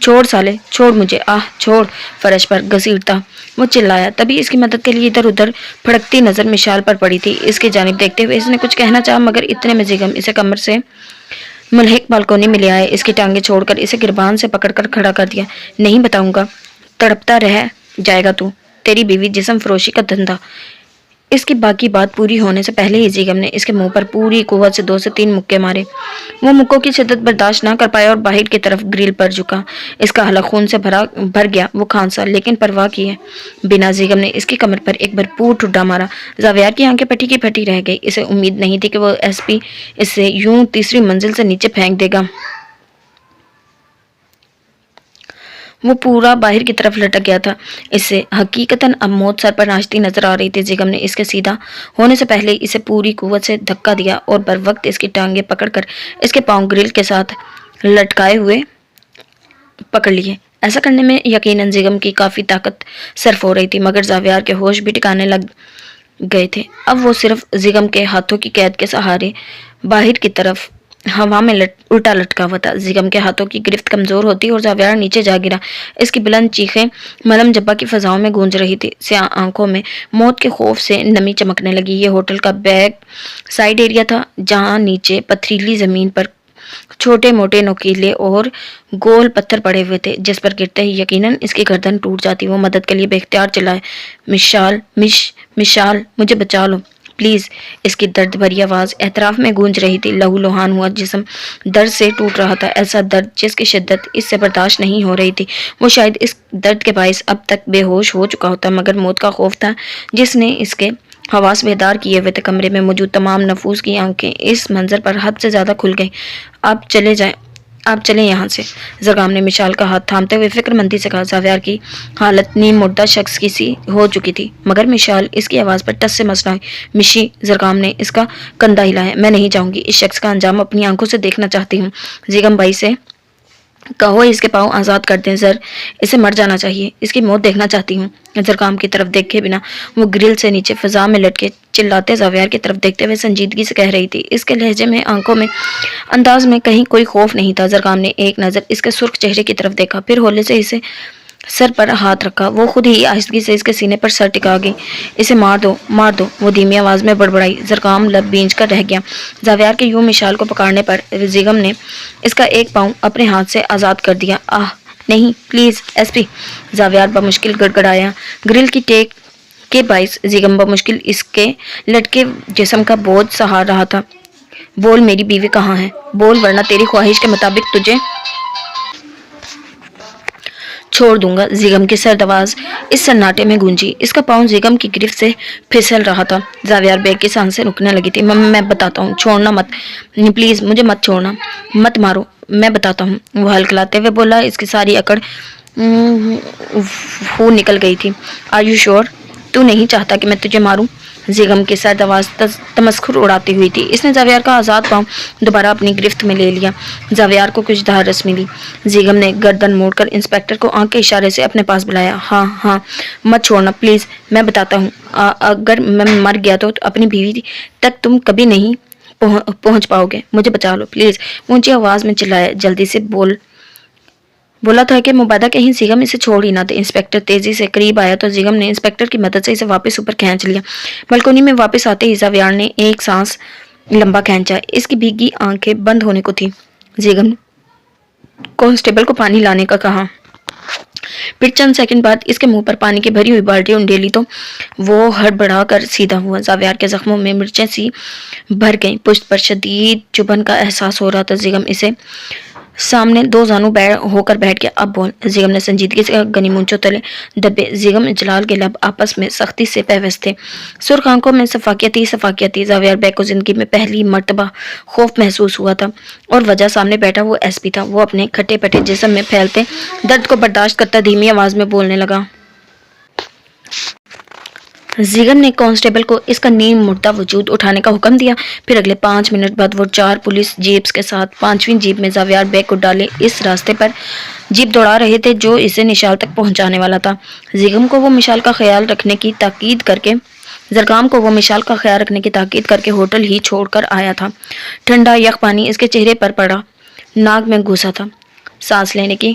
چھوڑ سالے، چھوڑ مجھے، آہ چھوڑ، فرش پر گھسیٹتا وہ چلایا۔ تبھی اس کی مدد کے لیے ادھر ادھر پھڑکتی نظر مشال پر پڑی تھی۔ اس کی جانب دیکھتے ہوئے اس نے کچھ کہنا چاہا، مگر اتنے میں زیغم اسے کمر سے ملحق بالکونی میں لے آئے۔ اس کی ٹانگیں چھوڑ کر اسے گربان سے پکڑ کر کھڑا کر دیا۔ نہیں بتاؤں گا، تڑپتا رہ جائے گا تو، تیری بیوی جسم فروشی کا دھندا۔ اس کی باقی بات پوری ہونے سے پہلے ہی زیغم نے اس کے منہ پر پوری قوت سے 2 سے 3 مکے مارے۔ وہ مکوں کی شدت برداشت نہ کر پایا اور باہر کی طرف گریل پر جھکا۔ اس کا حلق خون سے بھر گیا۔ وہ کھانسا لیکن پرواہ کیے بنا زیغم نے اس کی کمر پر ایک بھرپور ٹھڈا مارا۔ زاویار کی آنکھیں پٹی کی پٹی رہ گئی۔ اسے امید نہیں تھی کہ وہ ایس پی اسے یوں تیسری منزل سے نیچے پھینک دے گا۔ وہ پورا باہر کی طرف لٹک گیا تھا۔ اسے حقیقتاً اب موت سر پر ناچتی نظر آ رہی تھی۔ زیغم نے اس کے سیدھا ہونے سے پہلے اسے پوری قوت سے دھکا دیا اور بر وقت اس کی ٹانگیں پکڑ کر اس کے پاؤں گرل کے ساتھ لٹکائے ہوئے پکڑ لیے۔ ایسا کرنے میں یقیناً زیغم کی کافی طاقت صرف ہو رہی تھی، مگر زاویار کے ہوش بھی ٹھکانے لگ گئے تھے۔ اب وہ صرف زیغم کے ہاتھوں کی قید کے سہارے باہر کی طرف ہوا میں الٹا لٹکا ہوا تھا۔ زیغم کے ہاتھوں کی گرفت کمزور ہوتی اور زاویار نیچے جا گرا۔ اس کی بلند چیخیں ملم جبہ کی فضاؤں میں گونج رہی تھی۔ سیاہ آنکھوں میں موت کے خوف سے نمی چمکنے لگی۔ یہ ہوٹل کا بیک سائڈ ایریا تھا، جہاں نیچے پتھریلی زمین پر چھوٹے موٹے نوکیلے اور گول پتھر پڑے ہوئے تھے، جس پر گرتے ہی یقیناً اس کی گردن ٹوٹ جاتی۔ وہ مدد کے لیے بے اختیار چلائے، مشال مشال مجھے بچا لو پلیز۔ اس کی درد بھری آواز اطراف میں گونج رہی تھی۔ لہو لہان ہوا جسم درد سے ٹوٹ رہا تھا، ایسا درد جس کی شدت اس سے برداشت نہیں ہو رہی تھی۔ وہ شاید اس درد کے باعث اب تک بے ہوش ہو چکا ہوتا، مگر موت کا خوف تھا جس نے اس کے حواس بیدار کیے ہوئے تھے۔ کمرے میں موجود تمام نفوس کی آنکھیں اس منظر پر حد سے زیادہ کھل گئیں۔ آپ چلیں یہاں سے، زرگام نے مشال کا ہاتھ تھامتے ہوئے فکر مندی سے کہا۔ زاویار کی حالت نیم مردہ شخص کی سی ہو چکی تھی، مگر مشال اس کی آواز پر ٹس سے مس نہ ہوئی۔ مشی، زرگام نے اس کا کندھا ہلایا، میں نہیں جاؤں گی، اس شخص کا انجام اپنی آنکھوں سے دیکھنا چاہتی ہوں۔ زیغم بائی سے کہو اس کے پاؤں آزاد کر دیں، اسے مر جانا چاہیے، اس کی موت دیکھنا چاہتی ہوں۔ زرگام کی طرف دیکھے بنا وہ گرل سے نیچے فضا میں لٹکے چلاتے زاویار کی طرف دیکھتے ہوئے سنجیدگی سے کہہ رہی تھی۔ اس کے لہجے میں، آنکھوں میں، انداز میں کہیں کوئی خوف نہیں تھا۔ زرگام نے ایک نظر اس کے سرخ چہرے کی طرف دیکھا، پھر ہولے سے اسے سر پر ہاتھ رکھا۔ وہ خود ہی آہستگی سے اس کے سینے پر سر ٹکا گئی۔ اسے مار دو، مار دو، وہ دھیمی آواز میں بڑبڑائی۔ زرگام لب بھینچ کر رہ گیا۔ زاویار کے یوں مشال کو پکڑنے پر زیغم نے اس کا ایک پاؤں اپنے ہاتھ سے آزاد کر دیا۔ آہ نہیں پلیز ایس پی، زاویار بمشکل گڑگڑایا۔ گرل کی ٹیک کے باعث زیغم بمشکل اس کے لٹکے جسم کا بوجھ سہار رہا تھا۔ بول میری بیوی کہاں ہے، بول ورنہ تیری خواہش کے مطابق تجھے چھوڑ دوں گا۔ زیغم کی سرد آواز اس سناٹے میں گونجی۔ اس کا پاؤں زیغم کی گرفت سے پھسل رہا تھا۔ زاویار بیگ کی سانسیں رکنے لگی تھی۔ میں بتاتا ہوں، چھوڑنا مت، پلیز مجھے مت چھوڑنا، مت مارو، میں بتاتا ہوں، وہ ہلکلاتے ہوئے بولا۔ اس کی ساری اکڑ نکل گئی تھی۔ Are you sure? تو نہیں چاہتا کہ میں تجھے ماروں؟ زیغم کی سرد آواز تمسخر اڑاتی ہوئی تھی۔ اس نے زاویار کا آزاد پاؤں دوبارہ اپنی گرفت میں لے لیا۔ زاویار کو کچھ دھارس ملی۔ زیغم نے گردن موڑ کر انسپکٹر کو آنکھ کے اشارے سے اپنے پاس بلایا۔ ہاں ہاں، مت چھوڑنا پلیز، میں بتاتا ہوں، اگر میں مر گیا تو اپنی بیوی تک تم کبھی نہیں پہنچ پاؤ گے، مجھے بچا لو پلیز، اونچی آواز میں چلایا۔ جلدی سے بولا تھا کہ مبادہ کہیں زیغم اسے چھوڑ ہی نہ دے۔ انسپکٹر تیزی سے قریب آیا تو زیغم نے انسپکٹر کی مدد سے اسے واپس اوپر کھینچ لیا۔ بالکونی میں واپس آتے ہی زاویار نے ایک سانس لمبا کھینچا۔ اس کی بھیگی آنکھیں بند ہونے کو تھی۔ زیغم نے کانسٹیبل کو پانی لانے کا کہا۔ پھر چند سیکنڈ بعد اس کے منہ پر پانی کی بھری ہوئی بالٹی انڈیلی تو وہ ہڑبڑا کر سیدھا ہوا۔ زاویار کے زخموں میں مرچیں سی بھر گئیں۔ پشت پر شدید چبھن کا احساس ہو رہا تھا۔ زیغم اسے سامنے دو زانو ہو کر بیٹھ گیا۔ اب بول، زیغم نے سنجیدگی سے گنی مونچھوں تلے دبے۔ زیغم جلال کے لب آپس میں سختی سے پیوست تھے، سرخ آنکھوں میں صفاقیتی۔ زاویار بیگ کو زندگی میں پہلی مرتبہ خوف محسوس ہوا تھا، اور وجہ سامنے بیٹھا وہ ایس پی تھا۔ وہ اپنے کھٹے پٹے جسم میں پھیلتے درد کو برداشت کرتا دھیمی آواز میں بولنے لگا۔ زیغم نے کانسٹیبل کو اس کا نیم مردہ وجود اٹھانے کا حکم دیا۔ پھر اگلے 5 منٹ بعد وہ 4 پولیس جیپس کے ساتھ 5ویں جیپ میں زاویار بیگ کو ڈالے اس راستے پر جیپ دوڑا رہے تھے جو اسے مشال تک پہنچانے والا تھا۔ زرگام کو وہ مشال کا خیال رکھنے کی تاکید کر کے ہوٹل ہی چھوڑ کر آیا تھا۔ ٹھنڈا یک پانی اس کے چہرے پر پڑا، ناک میں گھسا تھا۔ سانس لینے کی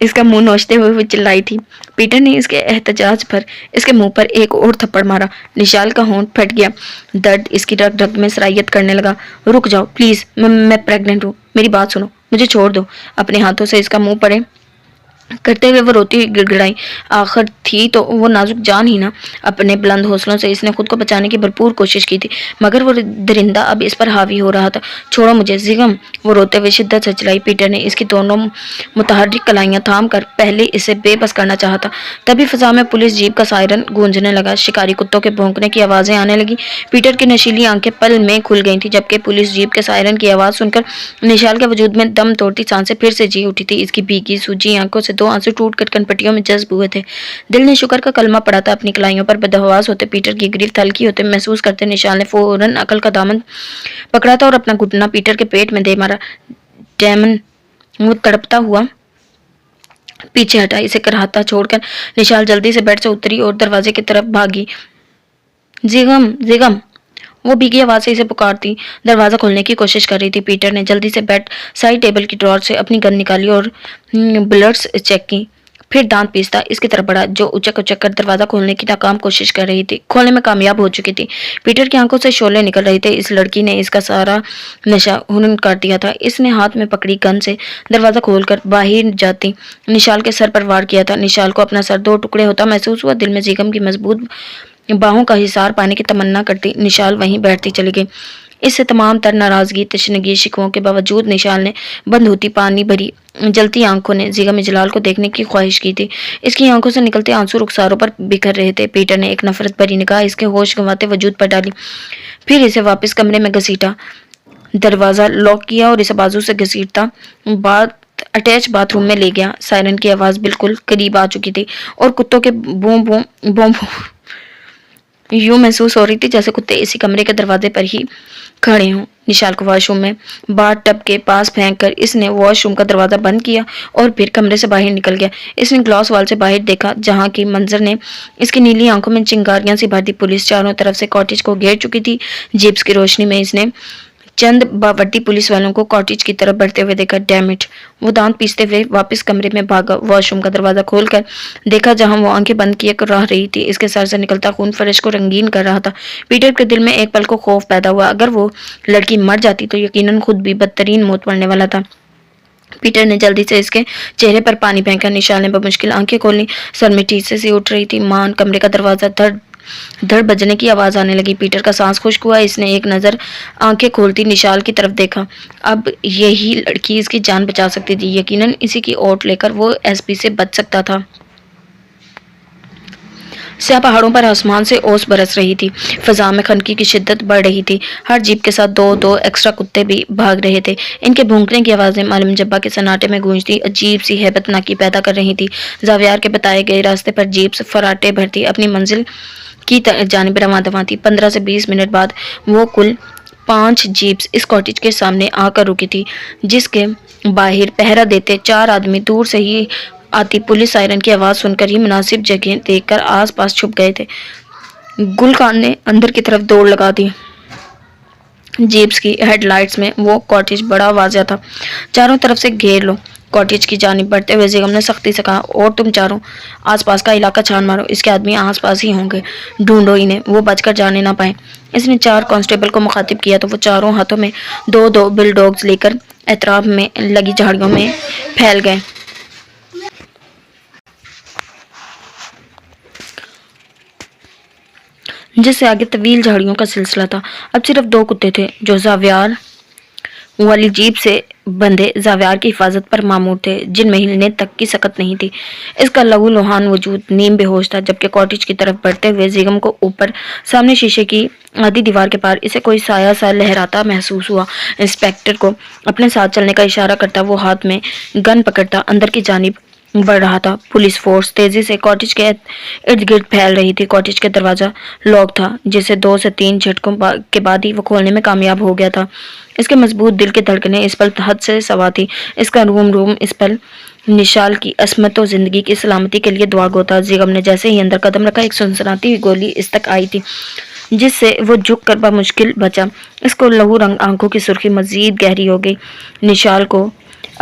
اس کا منہ نوچتے ہوئے وہ چلائی تھی۔ پیٹر نے اس کے احتجاج پر اس کے منہ پر ایک اور تھپڑ مارا۔ نشال کا ہونٹ پھٹ گیا، درد اس کی رگ رگ میں سرایت کرنے لگا۔ رک جاؤ پلیز، میں پریگننٹ ہوں، میری بات سنو، مجھے چھوڑ دو۔ اپنے ہاتھوں سے اس کا منہ پڑے کرتے ہوئے وہ روتی ہوئی گڑ گڑائی۔ آخر تھی تو وہ نازک جان ہی نا۔ اپنے بلند حوصلوں سے اس نے خود کو بچانے کی بھرپور کوشش کی تھی، مگر وہ درندہ اب اس پر حاوی ہو رہا تھا۔ چھوڑو مجھے زیغم، وہ روتے ہوئے شدت سے چلائی۔ پیٹر نے اس کی دونوں متحرک کلائیاں تھام کر پہلے اسے بے بس کرنا چاہا تھا۔ تبھی فضا میں پولیس جیپ کا سائرن گونجنے لگا، شکاری کتوں کے بھونکنے کی آوازیں آنے لگی۔ پیٹر کی نشیلی آنکھیں پل میں کھل گئی تھیں، جبکہ پولیس جیپ کے سائرن کی آواز سن کر نشال کے وجود میں دم توڑتی سانسیں پھر سے جی اٹھی تھی۔ اس کی بھیگی سوجی آنکھوں سے دو آنسو ٹوٹ کر کنپٹیوں میں جذب ہوئے تھے۔ دل نے شکر کا کلمہ پڑھا تھا۔ اپنی کلائیوں پر بدحواس ہوتے، پیٹر کی گریفت ہلکی ہوتے محسوس کرتے نشال نے فوراً عقل کا دامن پکڑا تھا اور اپنا گھٹنا پیٹر کے پیٹ میں دے مارا۔ ڈیمن، وہ تڑپتا ہوا پیچھے ہٹا۔ اسے کراہتا چھوڑ کر نشال جلدی سے بیڈ سے اتری اور دروازے کی طرف بھاگی۔ زیغم، زیغم، وہ بھیگی آواز سے اسے پکارتی دروازہ کھولنے کی کوشش کر رہی تھی۔ پیٹر نے جلدی سے بیڈ سائڈ ٹیبل کی ڈرار سے اپنی گن نکالی اور بلٹس چیک کی، پھر دانت پیستا اس کی طرف بڑھا جو اچک اچک کر دروازہ کھولنے کی ناکام کوشش کر رہی تھی۔ کھولنے میں کامیاب ہو چکی تھی۔ پیٹر کی آنکھوں سے شعلے نکل رہے تھے۔ اس لڑکی نے اس کا سارا نشہ ہنن کر دیا تھا۔ اس نے ہاتھ میں پکڑی گن سے دروازہ کھول کر باہر جاتی نشال کے سر پر وار کیا تھا۔ نشال کو اپنا سر دو ٹکڑے ہوتا محسوس ہوا۔ دل میں زیغم کی مضبوط باہوں کا حصار پانے کی تمنا کرتی نشال وہیں بیٹھتی چلی گئی۔ اس سے تمام تر ناراضگی، تشنگی، شکووں کے باوجود نشال نے بند ہوتی پانی بھری جلتی آنکھوں نے زیغم جلال کو دیکھنے کی خواہش کی تھی۔ اس کی آنکھوں سے نکلتے آنسو رخساروں پر بکھر رہے تھے۔ پیٹر نے ایک نفرت بھری نگاہ اس کے ہوش گنواتے وجود پر ڈالی، پھر اسے واپس کمرے میں گھسیٹا، دروازہ لاک کیا اور اسے بازو سے گھسیٹتا اٹیچ باتھ روم میں لے گیا۔ سائرن کی آواز بالکل قریب آ چکی تھی اور کتوں کے بوں بوں بوں یوں محسوس ہو رہی تھی جیسے کتے اسی کمرے کے دروازے پر ہی کھڑے ہوں۔ نشال کو واش روم میں باتھ ٹب کے پاس پھینک کر اس نے واش روم کا دروازہ بند کیا اور پھر کمرے سے باہر نکل گیا۔ اس نے گلاس وال سے باہر دیکھا جہاں کی منظر نے اس کی نیلی آنکھوں میں چنگاریاں سی بھر دی۔ پولیس چاروں طرف سے کاٹیج کو گھیر چکی تھی۔ جیپس کی روشنی میں اس نے چند باوردی پولیس والوں کو کاٹیج کی طرف بڑھتے ہوئے دیکھا۔ ڈیم اٹ، وہ دانت پیستے ہوئے واپس کمرے میں بھاگا۔ واش روم کا دروازہ کھول کر دیکھا جہاں وہ آنکھیں بند کیے رہ رہی تھی۔ اس کے سر سے نکلتا خون فرش کو رنگین کر رہا تھا۔ پیٹر کے دل میں ایک پل کو خوف پیدا ہوا، اگر وہ لڑکی مر جاتی تو یقیناً خود بھی بدترین موت مرنے والا تھا۔ پیٹر نے جلدی سے اس کے چہرے پر پانی پھینکا۔ نشال نے بمشکل آنکھیں کھولی، سر میں ٹھیسے سی اٹھ رہی تھی۔ مان کمرے کا دروازہ دھڑ دھڑ بجنے کی آواز آنے لگی۔ پیٹر کا سانس خشک ہوا۔ اس نے ایک نظر آنکھیں کھولتی نشال کی طرف دیکھا۔ اب یہی لڑکی اس کی جان بچا سکتی تھی، یقیناً اسی کی اوٹ لے کر وہ ایس پی سے بچ سکتا تھا۔ سیاہ پہاڑوں پر آسمان سے اوس برس رہی تھی۔ فضا میں خنکی کی شدت بڑھ رہی تھی۔ ہر جیپ کے ساتھ دو دو ایکسٹرا کتے بھی بھاگ رہے تھے۔ ان کے بھونکنے کی آوازیں معلوم جبہ کے سناٹے میں گونجتی عجیب سی ہیبت ناکی پیدا کر رہی تھی۔ زاویار کے بتائے گئے راستے پر جیپس فراٹے بھرتی اپنی منزل کی جانب رواں دواں تھی۔ 15 سے 20 منٹ بعد وہ کل 5 جیپس اس کاٹیج کے سامنے آ کر رکی تھی، جس کے باہر پہرا دیتے 4 آدمی دور سے ہی آتی پولیس سائرن کی آواز سن کر ہی مناسب جگہ دیکھ کر آس پاس چھپ گئے تھے۔ گل خان نے اندر کی طرف دوڑ لگا دی۔ جیپس کی ہیڈ لائٹس میں وہ کاٹیج بڑا واضح تھا۔ چاروں طرف سے گھیر لو، کاٹیج کی جانب بڑھتے ہوئے زیغم نے سختی سے کہا، اور تم چاروں آس پاس کا علاقہ چھان مارو، اس کے آدمی آس پاس ہی ہوں گے، ڈھونڈو انہیں، وہ بچ کر جانے نہ پائیں۔ اس نے 4 کانسٹیبل کو مخاطب کیا تو وہ چاروں ہاتھوں میں 2 بل ڈاگز لے کر اطراف میں لگی جھاڑیوں میں پھیل گئے۔ جس سے آگے طویل جھاڑیوں کا سلسلہ تھا۔ اب صرف 2 کتے تھے جو زاویار والی جیپ سے بندھے زاویار کی حفاظت پر مامور تھے، جن میں ہلنے تک کی سکت نہیں تھی۔ اس کا لہو لہان وجود نیم بے ہوش تھا، جبکہ کاٹیج کی طرف بڑھتے ہوئے زیغم کو اوپر سامنے شیشے کی آدھی دیوار کے پار اسے کوئی سایہ سا لہراتا محسوس ہوا۔ انسپکٹر کو اپنے ساتھ چلنے کا اشارہ کرتا وہ ہاتھ میں گن پکڑتا اندر کی جانب بڑھ رہا تھا۔ پولیس فورس تیزی سے کاٹیج کے ارد گرد پھیل رہی تھی۔ کاٹیج کا دروازہ لاک تھا، جسے 2 سے 3 جھٹکوں کے بعد ہی وہ کھولنے میں کامیاب ہو گیا تھا۔ اس کے مضبوط دل کی دھڑکنیں اس پل حد سے سوا تھی۔ اس کا روم اس پل نشال کی عصمت و زندگی کی سلامتی کے لیے دعا گو تھا۔ زیغم نے جیسے ہی اندر قدم رکھا، ایک سنسناتی ہوئی گولی اس تک آئی تھی، جس سے وہ جھک کر بمشکل بچا۔ اس کو لہو رنگ آنکھوں کی سرخی مزید گہری ہو گئی۔ نشال کو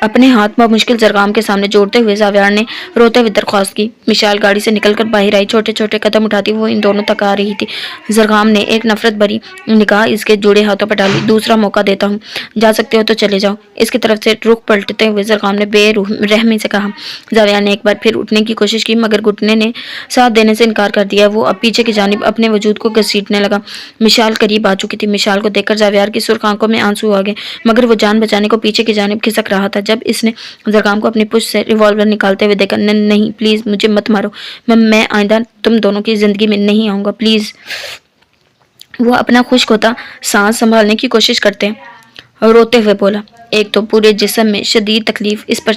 اپنے ہاتھ بمشکل زرگام کے سامنے جوڑتے ہوئے زاویار نے روتے ہوئے درخواست کی۔ مشال گاڑی سے نکل کر باہر آئی، چھوٹے چھوٹے قدم اٹھاتی وہ ان دونوں تک آ رہی تھی۔ زرگام نے ایک نفرت بھری نگاہ اس کے جڑے ہاتھوں پر ڈالی۔ دوسرا موقع دیتا ہوں، جا سکتے ہو تو چلے جاؤ۔ اس کی طرف سے رخ پلٹتے ہوئے زرگام نے بے رحمی سے کہا۔ زاویار نے ایک بار پھر اٹھنے کی کوشش کی مگر گھٹنے نے ساتھ دینے سے انکار کر دیا۔ وہ اب پیچھے کی جانب اپنے وجود کو گھسیٹنے لگا۔ مشال قریب آ چکی تھی۔ مشال کو دیکھ کر زاویار کی سرخ آنکھوں میں آنسو آ گئے مگر وہ جان بچانے کو پیچھے کی جانب کھسک رہا تھا جب اس نے زرگام کو اپنی پشت سے ریوالور نکالتے ہوئے دیکھا۔ نہیں پلیز مجھے مت مارو، میں آئندہ تم دونوں کی زندگی میں نہیں آؤں گا، پلیز۔ وہ اپنا خشک ہوتا سانس سنبھالنے کی کوشش کرتے روتے ہوئے بولا۔ ایک تو پورے جسم میں شدید تکلیف، اس پر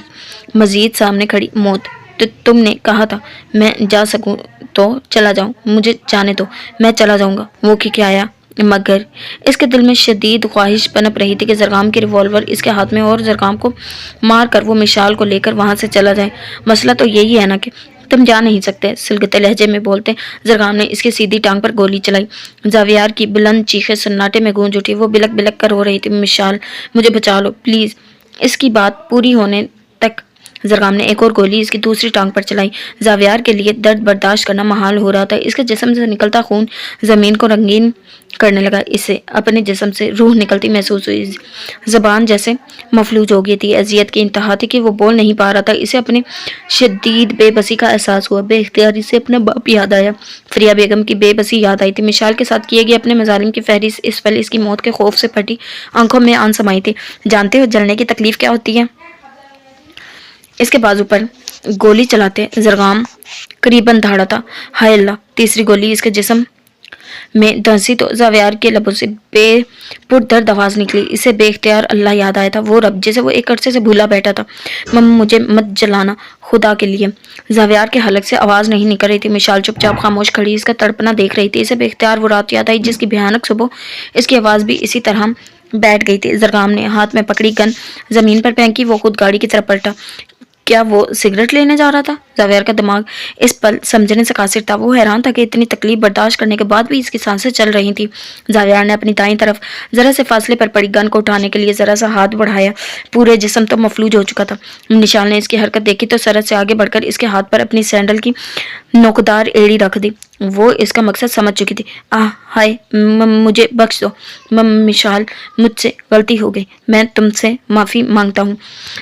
مزید سامنے کھڑی موت۔ تو تم نے کہا تھا میں جا سکوں تو چلا جاؤں، مجھے جانے دو، میں چلا جاؤں گا۔ وہ کھکھایا مگر اس کے دل میں شدید خواہش پنپ رہی تھی کہ زرگام کی ریوالور اس کے ہاتھ میں اور زرگام کو مار کر وہ مشال کو لے کر وہاں سے چلا جائے۔ مسئلہ تو یہی ہے نا کہ تم جا نہیں سکتے، سلگتے لہجے میں بولتے زرگام نے اس کی سیدھی ٹانگ پر گولی چلائی۔ زاویار کی بلند چیخیں سناٹے میں گونج اٹھی۔ وہ بلک بلک کر رو رہی تھی، مشال مجھے بچا لو پلیز۔ اس کی بات پوری ہونے تک زرگام نے ایک اور گولی اس کی دوسری ٹانگ پر چلائی۔ زاویار کے لیے درد برداشت کرنا محال ہو رہا تھا۔ اس کے جسم سے نکلتا خون زمین کو رنگین کرنے لگا۔ اسے اپنے جسم سے روح نکلتی محسوس ہوئی، زبان جیسے مفلوج ہو گئی تھی۔ اذیت کی انتہا تھی کہ وہ بول نہیں پا رہا تھا۔ اسے اپنے شدید بے بسی کا احساس ہوا۔ بے اختیاری سے اپنا باپ یاد آیا، فریہ بیگم کی بے بسی یاد آئی تھی۔ مشال کے ساتھ کیے گئے اپنے مظالم کی فہرست اس پل اس کی موت کے خوف سے پھٹی آنکھوں میں آن سمائی تھی۔ جانتے ہو جلنے کی تکلیف کیا ہوتی ہے؟ اس کے بازو پر گولی چلاتے زرگام قریباً دھاڑا تھا۔ ہائے اللہ! تیسری گولی اس کے جسم میں دھنسی تو زاویار کے لبوں سے بے پردرد آواز نکلی۔ اسے بے اختیار اللہ یاد آیا تھا، وہ رب جسے وہ ایک عرصے سے بھولا بیٹھا تھا۔ مجھے مت جلانا خدا کے لیے۔ زاویار کے حلق سے آواز نہیں نکل رہی تھی۔ مشال چپ چاپ خاموش کھڑی اس کا تڑپنا دیکھ رہی تھی۔ اسے بے اختیار وہ رات یاد آئی جس کی بھیانک صبح اس کی آواز بھی اسی طرح بیٹھ گئی تھی۔ زرگام نے ہاتھ میں پکڑی گن زمین پر پھینکی۔ وہ خود گاڑی کی طرف پلٹا۔ کیا وہ سگریٹ لینے جا رہا تھا؟ زاویار کا دماغ اس پل سمجھنے سے قاصر تھا۔ وہ حیران تھا کہ اتنی تکلیف برداشت کرنے کے بعد بھی اس کی سانسیں چل رہی تھیں۔ زاویار نے اپنی دائیں طرف ذرا سے فاصلے پر پڑی گن کو اٹھانے کے لیے ذرا سا ہاتھ بڑھایا۔ پورے جسم تو مفلوج ہو چکا تھا۔ نشال نے اس کی حرکت دیکھی تو سرحد سے آگے بڑھ کر اس کے ہاتھ پر اپنی سینڈل کی نوکدار ایڑی رکھ دی۔ وہ اس کا مقصد سمجھ چکی تھی۔ ہائے مجھے بخش دو مشال، مجھ سے غلطی ہو گئی، میں تم سے معافی مانگتا ہوں۔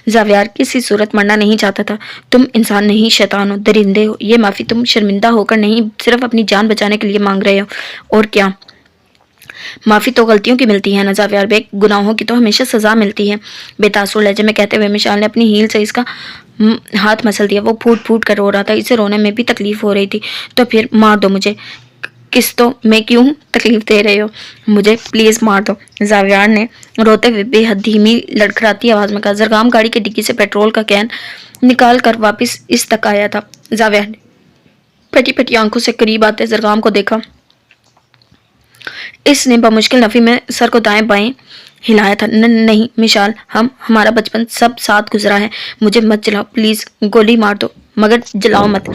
زاویار کسی صورت مرنا نہیں چاہتا تھا۔ تم انسان نہیں شیطان ہو، درندے ہو۔ یہ معافی تم شرمندہ ہو کر نہیں، صرف اپنی جان بچانے کے لیے مانگ رہے ہو۔ اور کیا معافی تو غلطیوں کی ملتی ہے نا زاویار بیگ، گناہوں کی تو ہمیشہ سزا ملتی ہے۔ بے تاثر لہجے میں کہتے ہوئے مشال نے اپنی ہیل سے اس کا ہاتھ مسل دیا۔ وہ پھوٹ پھوٹ کر رو رہا تھا، اسے رونے میں بھی تکلیف ہو رہی تھی۔ تو پھر مار دو مجھے۔ کس تو میں کیوں تکلیف دے رہے ہو؟ مجھے پلیز مار دو، زاویار نے روتے ہوئے بے حد دھیمی لڑکھڑاتی آواز میں کہا۔ زرگام گاڑی کی ڈگی سے پیٹرول کا کین نکال کر واپس اس تک آیا تھا۔ زاویار نے پھٹی پھٹی آنکھوں سے قریب آتے زرگام کو دیکھا۔ اس نے بمشکل نفی میں سر کو دائیں بائیں ہلایا تھا۔ نہیں مشال، ہمارا بچپن سب ساتھ گزرا ہے، مجھے مت جلاؤ پلیز، گولی مار دو مگر جلاؤ مت۔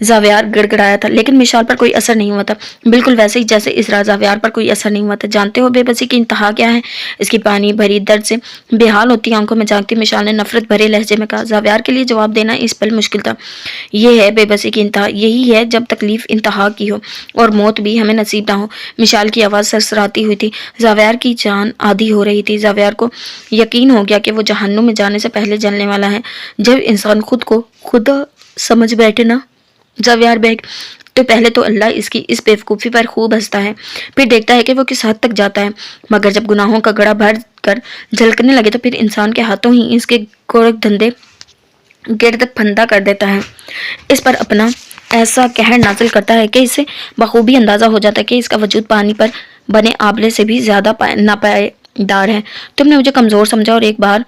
زاویار گڑ گڑایا تھا لیکن مشال پر کوئی اثر نہیں ہوا تھا، بالکل ویسے ہی جیسے اسرا زاویار پر کوئی اثر نہیں ہوا تھا۔ جانتے ہو بے بسی کی انتہا کیا ہے؟ اس کی پانی بھری درد سے بے حال ہوتی آنکھوں میں جھانکتی مشال نے نفرت بھرے لہجے میں کہا۔ زاویار کے لیے جواب دینا اس پل مشکل تھا۔ یہ ہے بے بسی کی انتہا، یہی ہے جب تکلیف انتہا کی ہو اور موت بھی ہمیں نصیب نہ ہو۔ مشال کی آواز سرسراتی ہوئی تھی۔ زاویار کی جان آدھی ہو رہی تھی۔ زاویار کو یقین ہو گیا کہ وہ جہنم میں جانے سے پہلے جلنے والا ہے۔ جب انسان خود کو خدا سمجھ بیٹھے نا زاویار بیگ، تو پہلے تو اللہ اس کی اس بیوقوفی پر خوب ہنستا ہے، پھر دیکھتا ہے کہ وہ کس حد تک جاتا ہے، مگر جب گناہوں کا گڑھا بھر کر جھلکنے لگے تو پھر انسان کے ہاتھوں ہی اس کے گورکھ دھندے گرد پھندا کر دیتا ہے، اس پر اپنا ایسا قہر نازل کرتا ہے کہ اسے بخوبی اندازہ ہو جاتا ہے کہ اس کا وجود پانی پر بنے آبلے سے بھی زیادہ ناپائیدار ہے۔ تم نے مجھے کمزور سمجھا اور ایک بار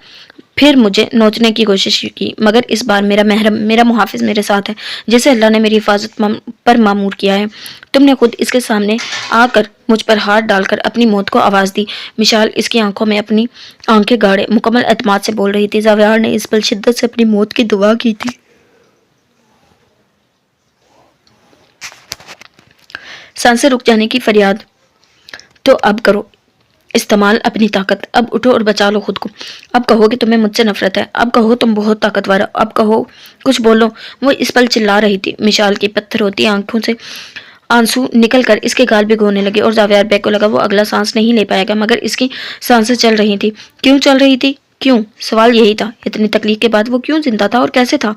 پھر مجھے نوچنے کی کوشش کی، مگر اس بار میرا محرم، میرا محافظ میرے ساتھ ہے، جسے اللہ نے میری حفاظت پر مامور کیا ہے۔ تم نے خود اس کے سامنے آ کر مجھ پر ہاتھ ڈال کر اپنی موت کو آواز دی۔ مشال اس کی آنکھوں میں اپنی آنکھیں گاڑے مکمل اعتماد سے بول رہی تھی۔ زاویار نے اس پل شدت سے اپنی موت کی دعا کی تھی۔ سانسیں رک جانے کی فریاد تو اب کرو، استعمال اپنی طاقت. اب اٹھو اور بچا لو خود کو. اب کہو کہ تمہیں مجھ سے نفرت ہے. اب کہو تم بہت طاقتور ہو. اب کہو کچھ بولو. وہ اس پل چلا رہی تھی. مشال کی پتھر ہوتی آنکھوں سے آنسو نکل کر اس کے گال بھگونے لگے اور زاویار بیگ کو لگا وہ اگلا سانس نہیں لے پائے گا. مگر اس کی سانسیں چل رہی تھی. کیوں چل رہی تھی؟ کیوں؟ سوال یہی تھا. اتنی تکلیف کے بعد وہ کیوں زندہ تھا اور کیسے تھا؟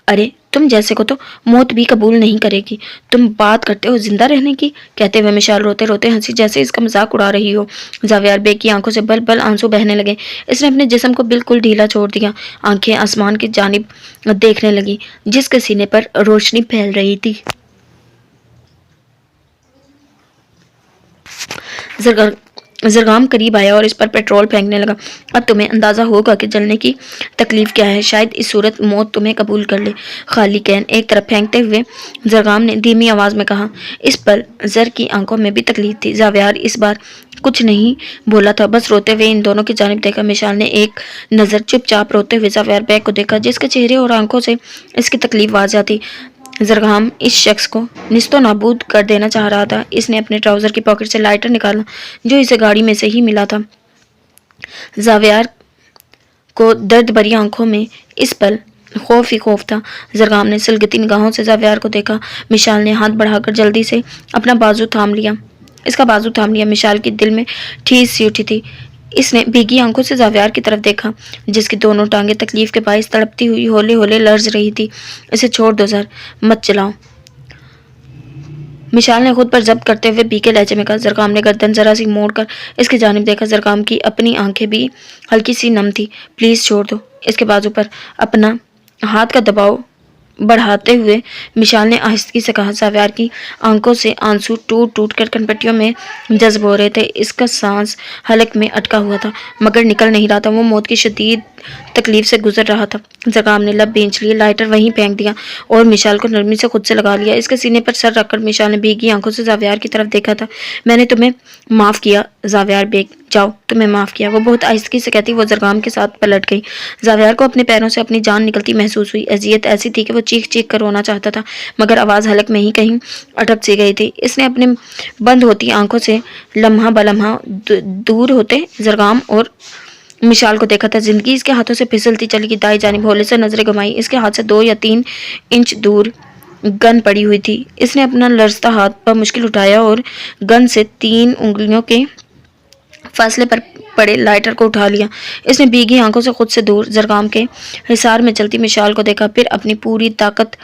ارے تم جیسے کو تو موت بھی قبول نہیں کرے گی. تم بات کرتے ہو زندہ رہنے کی. کہتے ہوئے مشال روتے روتے ہنسی جیسے اس کا مذاق اڑا رہی ہو. زاویار بیگ کی آنکھوں سے بل بل آنسو بہنے لگے. اس نے اپنے جسم کو بالکل ڈھیلا چھوڑ دیا. آنکھیں آسمان کی جانب دیکھنے لگی جس کے سینے پر روشنی پھیل رہی تھی. زرگام قریب آیا اور اس پر پیٹرول پھینکنے لگا. اب تمہیں اندازہ ہوگا کہ جلنے کی تکلیف کیا ہے. شاید اس صورت موت تمہیں قبول کر لے. خالی کین ایک طرف پھینکتے ہوئے زرگام نے دھیمی آواز میں کہا. اس پر زر کی آنکھوں میں بھی تکلیف تھی. زاویار اس بار کچھ نہیں بولا تھا. بس روتے ہوئے ان دونوں کی جانب دیکھا. مشال نے ایک نظر چپ چاپ روتے ہوئے زاویار بیگ کو دیکھا جس کے چہرے اور آنکھوں سے اس کی تکلیف واضح تھی. زرگام اس شخص کو نیست و نابود کر دینا چاہ رہا تھا. اس نے اپنے ٹراؤزر کی پاکٹ سے لائٹر نکالا جو اسے گاڑی میں سے ہی ملا تھا. زاویار کو درد بھری آنکھوں میں اس پل خوف ہی خوف تھا. زرگام نے سلگتی نگاہوں سے زاویار کو دیکھا. مشال نے ہاتھ بڑھا کر جلدی سے اپنا بازو تھام لیا. اس کا بازو تھام لیا. مشال کی دل میں ٹھیس سی اٹھی تھی. اس نے بھیگی آنکھوں سے زاویار کی طرف دیکھا جس کی دونوں ٹانگیں تکلیف کے باعث تڑپتی ہوئی ہولے ہولے لرز رہی تھی. اسے چھوڑ دو زر، مت چلاؤ. مشال نے خود پر ضبط کرتے ہوئے بھیگے لہجے میں کہا. زرگام نے گردن ذرا سی موڑ کر اس کی جانب دیکھا. زرگام کی اپنی آنکھیں بھی ہلکی سی نم تھی. پلیز چھوڑ دو. اس کے بازو پر اپنا ہاتھ کا دباؤ بڑھاتے ہوئے مشال نے آہستگی سے کہا. زاویار کی آنکھوں سے آنسو ٹوٹ ٹوٹ کر کنپٹیوں میں جذب ہو رہے تھے. اس کا سانس حلق میں اٹکا ہوا تھا مگر نکل نہیں رہا تھا. وہ موت کی شدید تکلیف سے گزر رہا تھا. زرگام نے لب بھینچ لیے. لائٹر وہیں پھینک دیا اور مشال کو نرمی سے خود سے لگا لیا. اس کے سینے پر سر رکھ کر مشال نے بھیگی آنکھوں سے زاویار کی طرف دیکھا تھا. میں نے تمہیں معاف کیا زاویار بیگ. جاؤ، تمہیں معاف کیا. وہ بہت آہستگی سے کہتی وہ زرگام کے ساتھ پلٹ گئی. زاویار کو اپنے پیروں سے اپنی جان نکلتی محسوس ہوئی. اذیت ایسی تھی کہ وہ چیخ چیخ کر رونا چاہتا تھا مگر آواز حلق میں ہی کہیں اٹک سی گئی تھی. اس نے اپنے بند ہوتی آنکھوں سے لمحہ بلمحہ دور ہوتے زرگام اور مشال کو دیکھا تھا. زندگی اس کے ہاتھوں سے پھسلتی چلی گئی. دائیں جانب ہولے سے نظریں گھمائی. اس کے ہاتھ سے 2 یا 3 انچ دور گن پڑی ہوئی تھی. اس نے اپنا لرزتا ہاتھ بمشکل اٹھایا اور گن سے 3 انگلیوں کے فاصلے پر پڑے لائٹر کو اٹھا لیا. اس نے بھیگی آنکھوں سے خود سے دور زرگام کے حصار میں چلتی مشال کو دیکھا. پھر اپنی پوری طاقت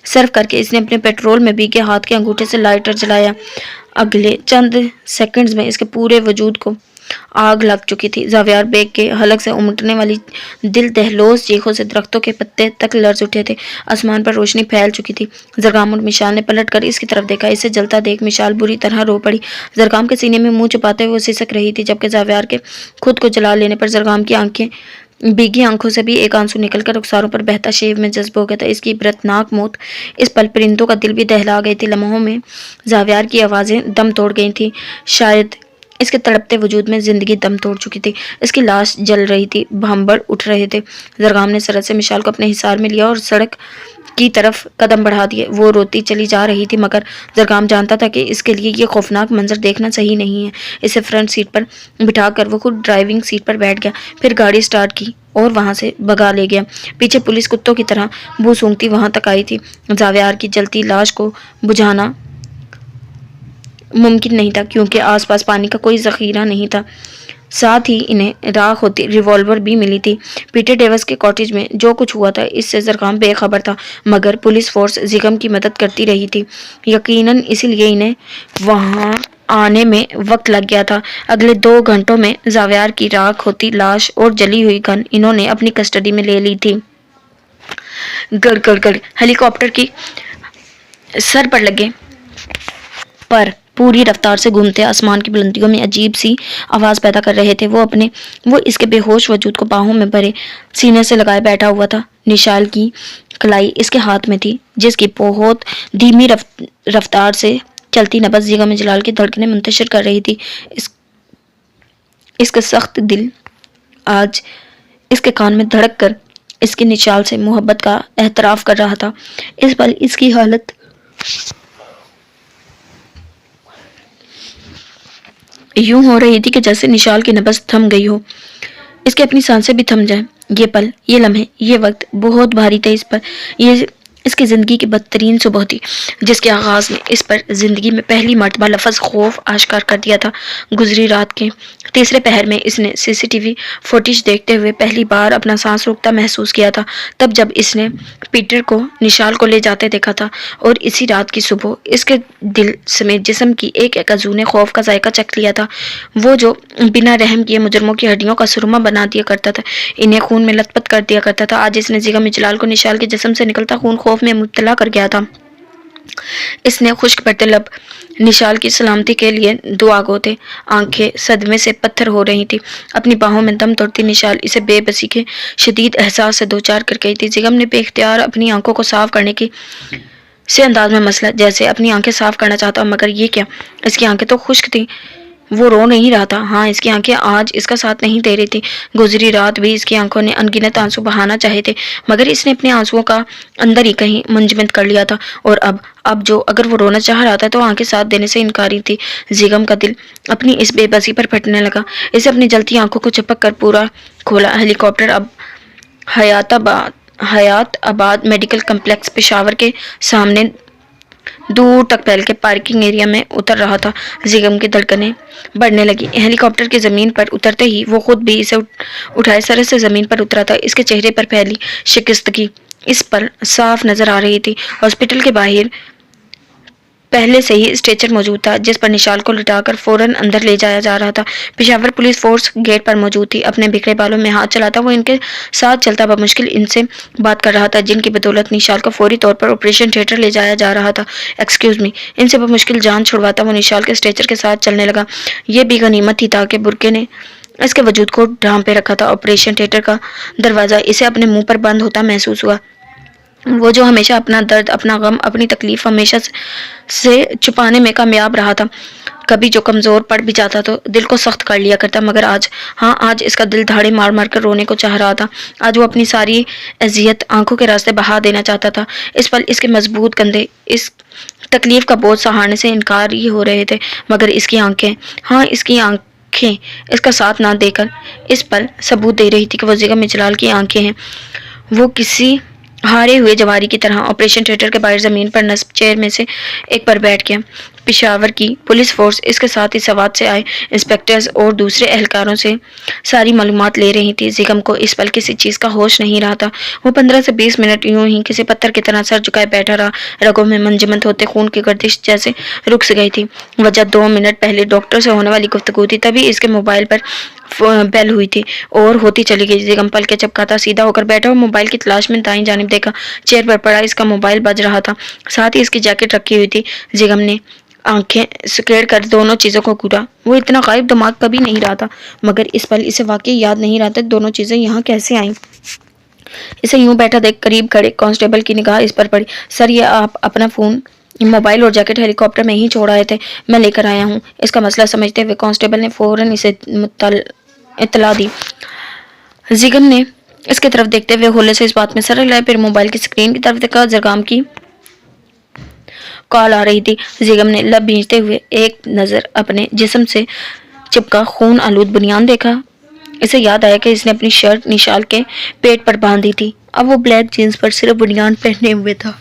صرف کر کے اس نے اپنے پیٹرول میں بھیگے ہاتھ کے انگوٹھے سے لائٹر جلایا. اگلے چند سیکنڈز میں اس کے پورے وجود کو آگ لگ چکی تھی. زاویار بیگ کے حلق سے امٹنے والی دل دہلوز چیخوں سے درختوں کے پتے تک لرز اٹھے تھے. آسمان پر روشنی پھیل چکی تھی. زرگام اور مشال نے پلٹ کر اس کی طرف دیکھا. اسے جلتا دیکھ مشال بری طرح رو پڑی. زرگام کے سینے میں منہ چھپاتے ہوئے وہ سسک رہی تھی جبکہ زاویار کے خود کو جلا لینے پر زرگام کی آنکھیں بھیگی آنکھوں سے بھی ایک آنسو نکل کر رخساروں پر بہتا شیو میں جذب ہو گیا تھا. اس کی عبرتناک موت اس پل پرندوں کا دل بھی دہلا گئی تھی. لمحوں میں زاویار کی آوازیں دم توڑ گئی تھیں. شاید اس کے تڑپتے وجود میں زندگی دم توڑ چکی تھی. اس کی لاش جل رہی تھی. بھنبڑ اٹھ رہے تھے. زرگام نے سرعت سے مشال کو اپنے حصار میں لیا اور سڑک کی طرف قدم بڑھا دیے. وہ روتی چلی جا رہی تھی مگر زرگام جانتا تھا کہ اس کے لیے یہ خوفناک منظر دیکھنا صحیح نہیں ہے. اسے فرنٹ سیٹ پر بٹھا کر وہ خود ڈرائیونگ سیٹ پر بیٹھ گیا. پھر گاڑی سٹارٹ کی اور وہاں سے بھگا لے گیا. پیچھے پولیس کتوں کی طرح بو سونگتی وہاں تک آئی تھی. زاویار کی جلتی لاش کو بجھانا ممکن نہیں تھا کیونکہ آس پاس پانی کا کوئی ذخیرہ نہیں تھا. ساتھ ہی انہیں راکھ ہوتی ریوالور بھی ملی تھی. پیٹر ڈیوس کے کاٹیج میں جو کچھ ہوا تھا اس سے زرگام بے خبر تھا مگر پولیس فورس زگم کی مدد کرتی رہی تھی. یقیناً اسی لیے انہیں وہاں آنے میں وقت لگ گیا تھا. اگلے 2 گھنٹوں میں زاویار کی راکھ ہوتی لاش اور جلی ہوئی گن انہوں نے اپنی کسٹڈی میں لے لی تھی. گڑ گڑ گڑ ہیلی کاپٹر کی سر پر لگے پر پوری رفتار سے گھومتے آسمان کی بلندیوں میں عجیب سی آواز پیدا کر رہے تھے. وہ اس کے بے ہوش وجود کو باہوں میں بھرے سینے سے لگائے بیٹھا ہوا تھا. نشال کی کلائی اس کے ہاتھ میں تھی جس کی بہت دھیمی رفتار سے چلتی نبض جگہ میں جلال کی دھڑکنیں منتشر کر رہی تھی. اس کا سخت دل آج اس کے کان میں دھڑک کر اس کی نشال سے محبت کا اعتراف کر رہا تھا. اس پل اس کی حالت یوں ہو رہی تھی کہ جیسے نشال کی نبض تھم گئی ہو، اس کی اپنی سانسیں بھی تھم جائیں۔ یہ پل، یہ لمحے، یہ وقت بہت بھاری تھے اس پر۔ یہ اس کی زندگی کی بدترین صبح تھی، جس کے آغاز نے اس پر زندگی میں پہلی مرتبہ لفظ خوف آشکار کر دیا تھا۔ گزری رات کے تیسرے پہر میں اس نے سی سی ٹی وی فوٹیج دیکھتے ہوئے پہلی بار اپنا سانس رکتا محسوس کیا تھا، تب جب اس نے پیٹر کو نشال کو لے جاتے دیکھا تھا، اور اسی رات کی صبح اس کے دل سمیت جسم کی ایک ایک عضو نے خوف کا ذائقہ چکھ لیا تھا، وہ جو بنا رحم کیے مجرموں کی ہڈیوں کا سرما بنا دیا کرتا تھا، انہیں خون میں لت پت کر دیا کرتا تھا۔ آج اس نے زیغم اجلال کو نشال کے جسم سے نکلتا خون خوف میں مبتلا کر گیا تھا۔ اس نے خشک پڑتے لب نشال کی سلامتی کے لیے دعا گو تھے، آنکھیں صدمے سے پتھر ہو رہی تھی، اپنی باہوں میں دم توڑتی نشال اسے بے بسی کے شدید احساس سے دوچار کر گئی تھی۔ زیغم نے بے اختیار اپنی آنکھوں کو صاف کرنے کی سے انداز میں مسئلہ، جیسے اپنی آنکھیں صاف کرنا چاہتا، مگر یہ کیا، اس کی آنکھیں تو خشک تھیں، وہ رو نہیں رہا تھا۔ ہاں، اس کی آنکھیں آج اس کا ساتھ نہیں دے رہی تھی۔ گزری رات بھی اس کی آنکھوں نے انگنت آنسو بہانا چاہے تھے، مگر اس نے اپنے آنسوؤں کا اندر ہی کہیں منجمد کر لیا تھا، اور اب جو اگر وہ رونا چاہ رہا تھا تو آنکھیں ساتھ دینے سے انکاری تھی۔ زیغم کا دل اپنی اس بے بسی پر پھٹنے لگا، اسے اپنی جلتی آنکھوں کو چپک کر پورا کھولا۔ ہیلی کاپٹر اب حیات آباد میڈیکل کمپلیکس پشاور کے سامنے دور تک پھیل کے پارکنگ ایریا میں اتر رہا تھا۔ زیغم کی دھڑکنیں بڑھنے لگی۔ ہیلی کاپٹر کے زمین پر اترتے ہی وہ خود بھی اسے اٹھائے سر سے زمین پر اترا تھا۔ اس کے چہرے پر پھیلی شکستگی اس پر صاف نظر آ رہی تھی۔ ہاسپٹل کے باہر پہلے سے ہی اسٹریچر موجود تھا، جس پر نشال کو لٹا کر فوراً اندر لے جایا جا رہا تھا۔ پشاور پولیس فورس گیٹ پر موجود تھی۔ اپنے بکھرے بالوں میں ہاتھ چلاتا وہ ان کے ساتھ چلتا بمشکل ان سے بات کر رہا تھا، جن کی بدولت نشال کو فوری طور پر آپریشن تھیٹر لے جایا جا رہا تھا۔ ایکسکیوز می، ان سے بمشکل جان چھڑواتا وہ نشال کے اسٹریچر کے ساتھ چلنے لگا۔ یہ بھی غنیمت تھی تاکہ برقعے نے اس کے وجود کو ڈھانپے رکھا تھا۔ آپریشن تھیٹر کا دروازہ اسے اپنے منہ پر بند ہوتا محسوس ہوا۔ وہ جو ہمیشہ اپنا درد، اپنا غم، اپنی تکلیف ہمیشہ سے چھپانے میں کامیاب رہا تھا، کبھی جو کمزور پڑ بھی جاتا تو دل کو سخت کر لیا کرتا، مگر آج اس کا دل دھاڑے مار مار کر رونے کو چاہ رہا تھا۔ آج وہ اپنی ساری اذیت آنکھوں کے راستے بہا دینا چاہتا تھا۔ اس پل اس کے مضبوط کندھے اس تکلیف کا بوجھ سہارنے سے انکار ہی ہو رہے تھے، مگر اس کی آنکھیں اس کا ساتھ نہ دے کر اس پل ثبوت دے رہی تھی کہ وہ زیغم اجلال کی آنکھیں ہیں۔ وہ کسی ہارے ہوئے جواری کی طرح آپریشن تھیٹر کے باہر زمین پر نصب چیئر میں سے ایک پر بیٹھ گیا۔ پشاور کی پولیس فورس، اس کے ساتھ ہی سوات سے آئے انسپکٹرز اور دوسرے اہلکاروں سے ساری معلومات لے رہی تھی۔ زیغم کو اس پل کسی چیز کا ہوش نہیں رہا تھا۔ وہ 15 سے 20 منٹ یوں ہی کسی پتھر کی طرح سر جھکائے بیٹھا رہا، رگوں میں منجمد ہوتے خون کی گردش جیسے رک سی گئی تھی۔ وجہ 2 منٹ پہلے ڈاکٹر سے ہونے والی گفتگو تھی، تبھی اس کے موبائل پر بیل ہوئی تھی اور ہوتی چلی گئی۔ زیغم پل کے چپکاتا سیدھا ہو کر بیٹھا اور موبائل کی تلاش میں دائیں جانب دیکھا۔ چیئر پر پڑا اس کا موبائل بج رہا تھا، ساتھ ہی اس کی جیکٹ رکھی ہوئی تھی۔ زیغم نے آنکھیں سکیڑ کر دونوں چیزوں کو گھورا۔ وہ اتنا غائب دماغ کبھی نہیں رہا تھا، مگر اس پل اسے واقعی یاد نہیں رہا تھا دونوں چیزیں یہاں کیسے آئیں۔ اسے یوں بیٹھا دیکھ قریب کھڑے کانسٹیبل کی نگاہ اس پر پڑی۔ سر، یہ آپ اپنا فون، موبائل اور جیکٹ ہیلی کاپٹر میں ہی چھوڑ آئے تھے؟ میں لے کر آیا ہوں۔ اس کا مسئلہ سمجھتے ہوئے کانسٹیبل نے فوراً اسے اطلاع دی۔ زیغم نے اس کی طرف دیکھتے ہوئے ہولے سے اس بات میں سر ہلائے، پھر موبائل کی اسکرین کی طرف دیکھا۔ زرگام کی کال آ رہی تھی۔ زیغم نے لب بھینچتے ہوئے ایک نظر اپنے جسم سے چپکا خون آلود بنیان دیکھا۔ اسے یاد آیا کہ اس نے اپنی شرٹ نشال کے پیٹ پر باندھی تھی، اب وہ بلیک جینز پر صرف بنیان پہنے ہوئے تھا۔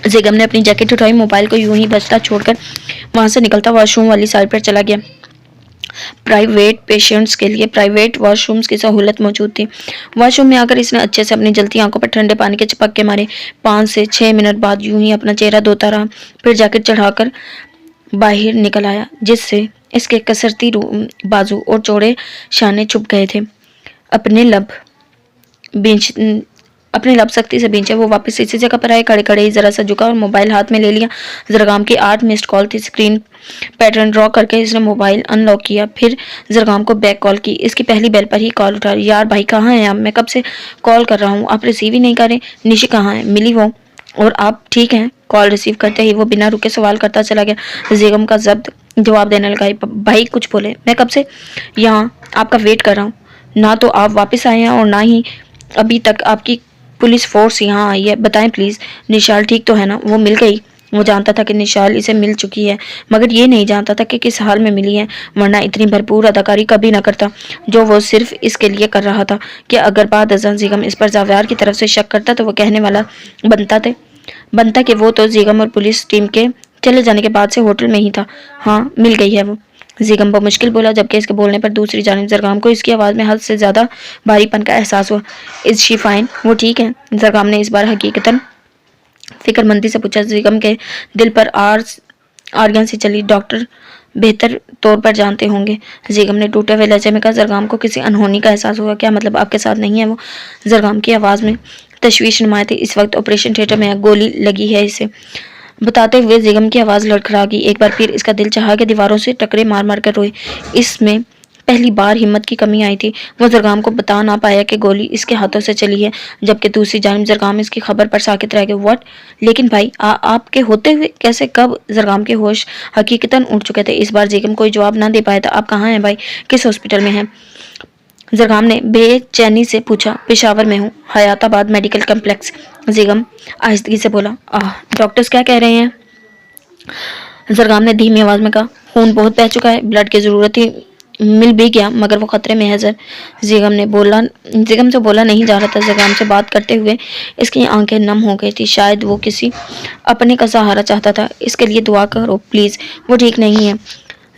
زیغم نے اپنی جیکٹ اٹھائی، موبائل کو یوں ہی بجتا چھوڑ کر وہاں سے نکلتا واش روم والی سائڈ پر چلا گیا۔ پرائیویٹ پیشنٹس کے لیے پرائیویٹ واش رومز کی سہولت موجود تھی۔ واش روم میں آ کر اس نے اچھے سے اپنی جلتی آنکھوں پر ٹھنڈے پانی کے چپکے مارے۔ 5 سے 6 منٹ بعد یوں ہی اپنا چہرہ دھوتا رہا، پھر جیکٹ چڑھا کر باہر نکل آیا، جس سے اس کے کسرتی بازو اور چوڑے شانے چھپ گئے تھے۔ اپنے لب سختی سے بھینچے وہ واپس اسی جگہ پر آئے، کھڑے کھڑے ہی ذرا سا جھکا اور موبائل ہاتھ میں لے لیا۔ زرگام کی 8 مسڈ کال تھی۔ اسکرین پیٹرن ڈرا کر کے اس نے موبائل ان لاک کیا، پھر زرگام کو بیک کال کی۔ اس کی پہلی بیل پر ہی کال اٹھا۔ یار بھائی کہاں ہیں آپ؟ میں کب سے کال کر رہا ہوں، آپ ریسیو ہی نہیں کر رہے۔ نشی کہاں ہے؟ ملی وہ؟ اور آپ ٹھیک ہیں؟ کال ریسیو کرتے ہی وہ بنا رکے سوال کرتا چلا گیا۔ زیغم کا ضبط جواب دینے لگا، بھائی کچھ بولے، میں کب سے یہاں آپ کا ویٹ کر رہا ہوں، نہ تو آپ واپس آئے ہیں اور نہ ہی ابھی تک آپ کی پولیس فورس یہاں آئی ہے، بتائیں پلیز نشال ٹھیک تو ہے نا؟ وہ مل گئی؟ وہ جانتا تھا کہ نشال اسے مل چکی ہے، مگر یہ نہیں جانتا تھا کہ کس حال میں ملی ہے، ورنہ اتنی بھرپور اداکاری کبھی نہ کرتا جو وہ صرف اس کے لیے کر رہا تھا کہ اگر بعد ازاں زیغم اس پر زاویار کی طرف سے شک کرتا تو وہ کہنے والا بنتا کہ وہ تو زیغم اور پولیس ٹیم کے چلے جانے کے بعد سے ہوٹل میں ہی تھا۔ ہاں، مل گئی ہے وہ، زیغم بمشکل بولا، جبکہ اس کے بولنے پر دوسری جانب زرگام کو اس کی آواز میں حد سے زیادہ بھاری پن کا احساس ہوا۔ از شی فائن؟ وہ ٹھیک ہے؟ زرگام نے اس بار حقیقتاً فکر مندی سے پوچھا۔ زیغم کے دل پر آریاں سی چلی۔ ڈاکٹر بہتر طور پر جانتے ہوں گے، زیغم نے ٹوٹے ہوئے لہجے میں کہا۔ زرگام کو کسی انہونی کا احساس ہوا۔ کیا مطلب آپ کے ساتھ نہیں ہے وہ؟ زرگام کی آواز میں تشویش نمایاں تھی۔ اس وقت آپریشن تھیٹر میں ہے، گولی لگی ہے اسے، بتاتے ہوئے زیغم کی آواز لڑکھڑا گئی۔ ایک بار پھر اس کا دل چاہا کہ دیواروں سے ٹکرے مار مار کر روئے۔ اس میں پہلی بار ہمت کی کمی آئی تھی۔ وہ زرگام کو بتا نہ پایا کہ گولی اس کے ہاتھوں سے چلی ہے، جبکہ دوسری جانب زرگام اس کی خبر پر ساکت رہ گیا۔ واٹ؟ لیکن بھائی آپ کے ہوتے ہوئے کیسے؟ کب؟ زرگام کے ہوش حقیقتاً اڑ چکے تھے۔ اس بار زیغم کوئی جواب نہ دے پایا تھا۔ آپ کہاں ہیں بھائی؟ کس ہاسپٹل میں ہیں؟ زرگام نے بے چینی سے پوچھا۔ پشاور میں ہوں، حیات آباد میڈیکل کمپلیکس، زیغم آہستگی سے بولا۔ ڈاکٹرز کیا کہہ رہے ہیں؟ زرگام نے دھیمی آواز میں کہا۔ خون بہت بہہ چکا ہے، بلڈ کی ضرورت تھی، مل بھی گیا مگر وہ خطرے میں ہے سر۔ زیغم سے بولا نہیں جا رہا تھا۔ زرگام سے بات کرتے ہوئے اس کی آنکھیں نم ہو گئی تھی۔ شاید وہ کسی اپنے کا سہارا چاہتا تھا۔ اس کے لیے دعا کرو پلیز، وہ ٹھیک نہیں ہے۔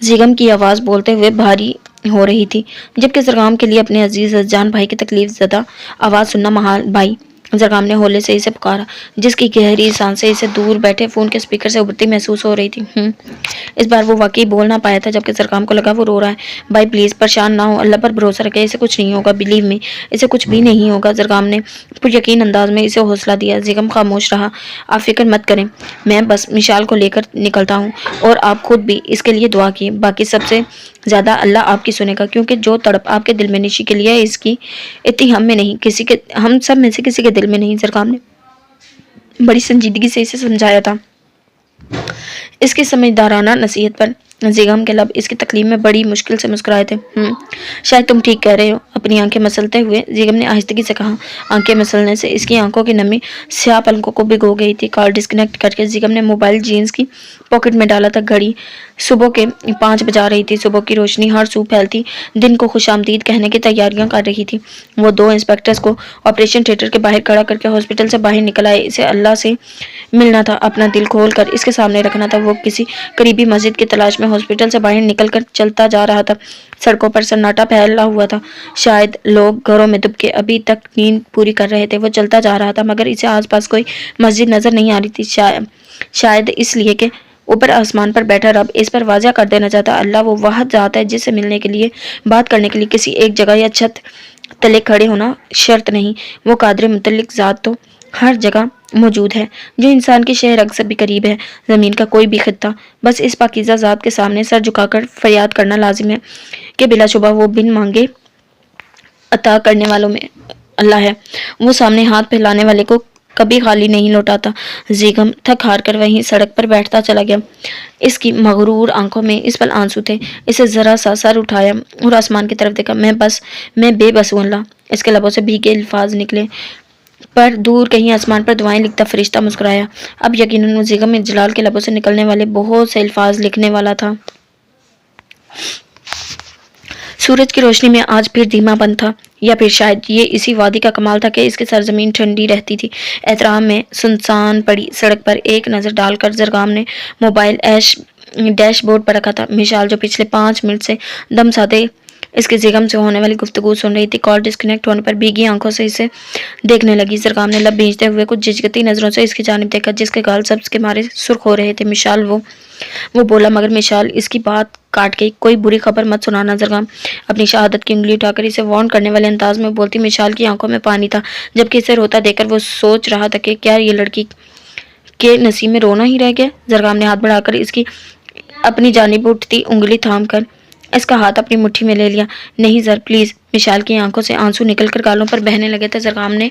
زیغم کی آواز بولتے ہوئے بھاری ہو رہی تھی، جبکہ زرگام کے لیے اپنے عزیز جان بھائی کی تکلیف زدہ آواز سننا محال۔ بھائی، زرگام نے ہولے سے اسے پکارا، جس کی گہری سانسیں اسے دور بیٹھے فون کے سپیکر سے ابھرتی محسوس ہو رہی تھی۔ اس بار وہ واقعی بول نہ پایا تھا، جبکہ زرگام کو لگا وہ رو رہا ہے۔ بھائی پلیز پریشان نہ ہو، اللہ پر بھروسہ رکھے، اسے کچھ نہیں ہوگا، بلیو می، اسے کچھ بھی نہیں ہوگا۔ زرگام نے پر یقین انداز میں اسے حوصلہ دیا۔ زیغم خاموش رہا۔ آپ فکر مت کریں، میں بس مشال کو لے کر نکلتا ہوں، اور آپ خود بھی اس کے لیے دعا کیے، باقی سب سے زیادہ اللہ آپ کی سنے گا، کیونکہ جو تڑپ آپ کے دل میں نشی کے لیے ہے، اس کی اتنی ہم سب میں سے کسی کے دل میں نہیں۔ زرگام نے بڑی سنجیدگی سے اسے سمجھایا تھا، اس کی سمجھدارانہ نصیحت پر زیغم کے لب اس کی تکلیف میں بڑی مشکل سے مسکرائے تھے۔ شاید تم ٹھیک کہہ رہے ہو، اپنی آنکھیں مسلتے ہوئے زیغم نے آہستگی سے کہا۔ آنکھیں مسلنے سے اس کی آنکھوں کی نمی سیاہ پلکوں کو بھگو گئی تھی۔ کال ڈسکنیکٹ کر کے زیغم نے موبائل جینز کی پاکٹ میں ڈالا تھا۔ گھڑی صبح کے 5 بجا رہی تھی۔ صبح کی روشنی ہر سو پھیلتی دن کو خوش آمدید کہنے کی تیاریاں کر رہی تھی۔ وہ 2 انسپکٹرز کو آپریشن تھیٹر کے باہر کھڑا کر کے ہاسپٹل سے باہر نکل آئے۔ اسے اللہ سے ملنا تھا، اپنا دل کھول کر اس کے سامنے رکھنا تھا۔ وہ کسی قریبی مسجد کی تلاش میں ہاسپٹل سے باہر نکل کر چلتا جا رہا تھا۔ سڑکوں پر سناٹا پھیلا ہوا تھا، شاید لوگ گھروں میں دب کے ابھی تک نیند پوری کر رہے تھے۔ وہ چلتا جا رہا تھا مگر اسے آس پاس کوئی مسجد نظر نہیں آ رہی تھی، شاید اس لیے کہ اوپر آسمان پر بیٹھا رب اس پر واضح کر دینا چاہتا، اللہ وہ واحد ذات ہے جس سے ملنے کے لیے، بات کرنے کے لیے کسی ایک جگہ یا چھت تلے کھڑے ہونا شرط نہیں۔ وہ قادر مطلق ذات تو ہر جگہ موجود ہے، جو انسان کی شہ رگ سے بھی قریب ہے۔ زمین کا کوئی بھی خطہ، بس اس پاکیزہ ذات کے سامنے سر جھکا کر فریاد کرنا لازم ہے کہ بلا شبہ وہ بن مانگے عطا کرنے والوں میں اللہ ہے۔ وہ سامنے ہاتھ پھیلانے والے کو کبھی خالی نہیں لوٹاتا۔ زیغم تھک ہار کر وہیں سڑک پر بیٹھتا چلا گیا۔ اس کی مغرور آنکھوں میں اس پل آنسو تھے۔ اسے ذرا سا سر اٹھایا اور آسمان کی طرف دیکھا۔ میں بے بس ہوں اللہ۔ اس کے لبوں سے بھیگے الفاظ نکلے، پر دور کہیں آسمان پر دعائیں لکھتا فرشتہ مسکرایا۔ اب یقیناً وہ زیغم جلال کے لبوں سے نکلنے والے بہت سے الفاظ لکھنے والا تھا۔ سورج کی روشنی میں آج پھر دھیما پن تھا، یا پھر شاید یہ اسی وادی کا کمال تھا کہ اس کی سرزمین ٹھنڈی رہتی تھی۔ احترام میں سنسان پڑی سڑک پر ایک نظر ڈال کر زرگام نے موبائل ڈیش بورڈ پر رکھا تھا۔ مشال جو پچھلے 5 منٹ سے دم سادے اس کی زیغم سے ہونے والی گفتگو سن رہی تھی، کال ڈسکنیکٹ ہونے پر بھیگی آنکھوں سے اسے دیکھنے لگی۔ زرگام نے لب بھینچتے ہوئے کچھ جھجکتی نظروں سے اس کی جانب دیکھا، جس کے گال سبز کے مارے سرخ ہو رہے تھے۔ مشال، وہ بولا، مگر مشال اس کی بات کاٹ گئی۔ کوئی بری خبر مت سنانا زرگام، اپنی شہادت کی انگلی اٹھا کر اسے وارن کرنے والے انداز میں بولتی۔ مشال کی آنکھوں میں پانی تھا، جبکہ اسے روتا دیکھ کر وہ سوچ رہا تھا کہ کیا یہ لڑکی کے نصیب میں رونا ہی رہ گیا۔ زرگام نے ہاتھ بڑھا کر اس کی اپنی جانب اٹھتی انگلی تھام کر اس کا ہاتھ اپنی مٹھی میں لے لیا۔ نہیں زر، پلیز۔ مشال کی آنکھوں سے آنسو نکل کر گالوں پر بہنے لگے تھے۔ زرگام نے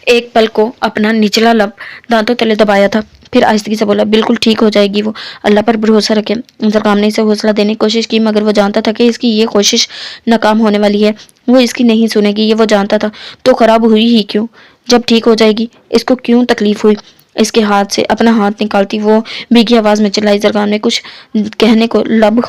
ایک پل کو اپنا نچلا لب دانتوں تلے دبایا تھا، پھر آہستگی سے بولا، بالکل ٹھیک ہو جائے گی وہ، اللہ پر بھروسہ رکھے۔ زرگام نے اسے حوصلہ دینے کی کوشش کی، مگر وہ جانتا تھا کہ اس کی یہ کوشش ناکام ہونے والی ہے۔ وہ اس کی نہیں سنے گی، یہ وہ جانتا تھا۔ تو خراب ہوئی ہی کیوں؟ جب ٹھیک ہو جائے گی، اس کو کیوں تکلیف ہوئی؟ اس کے ہاتھ سے اپنا ہاتھ نکالتی وہ بھیگی آواز میں چلائی۔ زرگام نے کچھ کہنے کو لب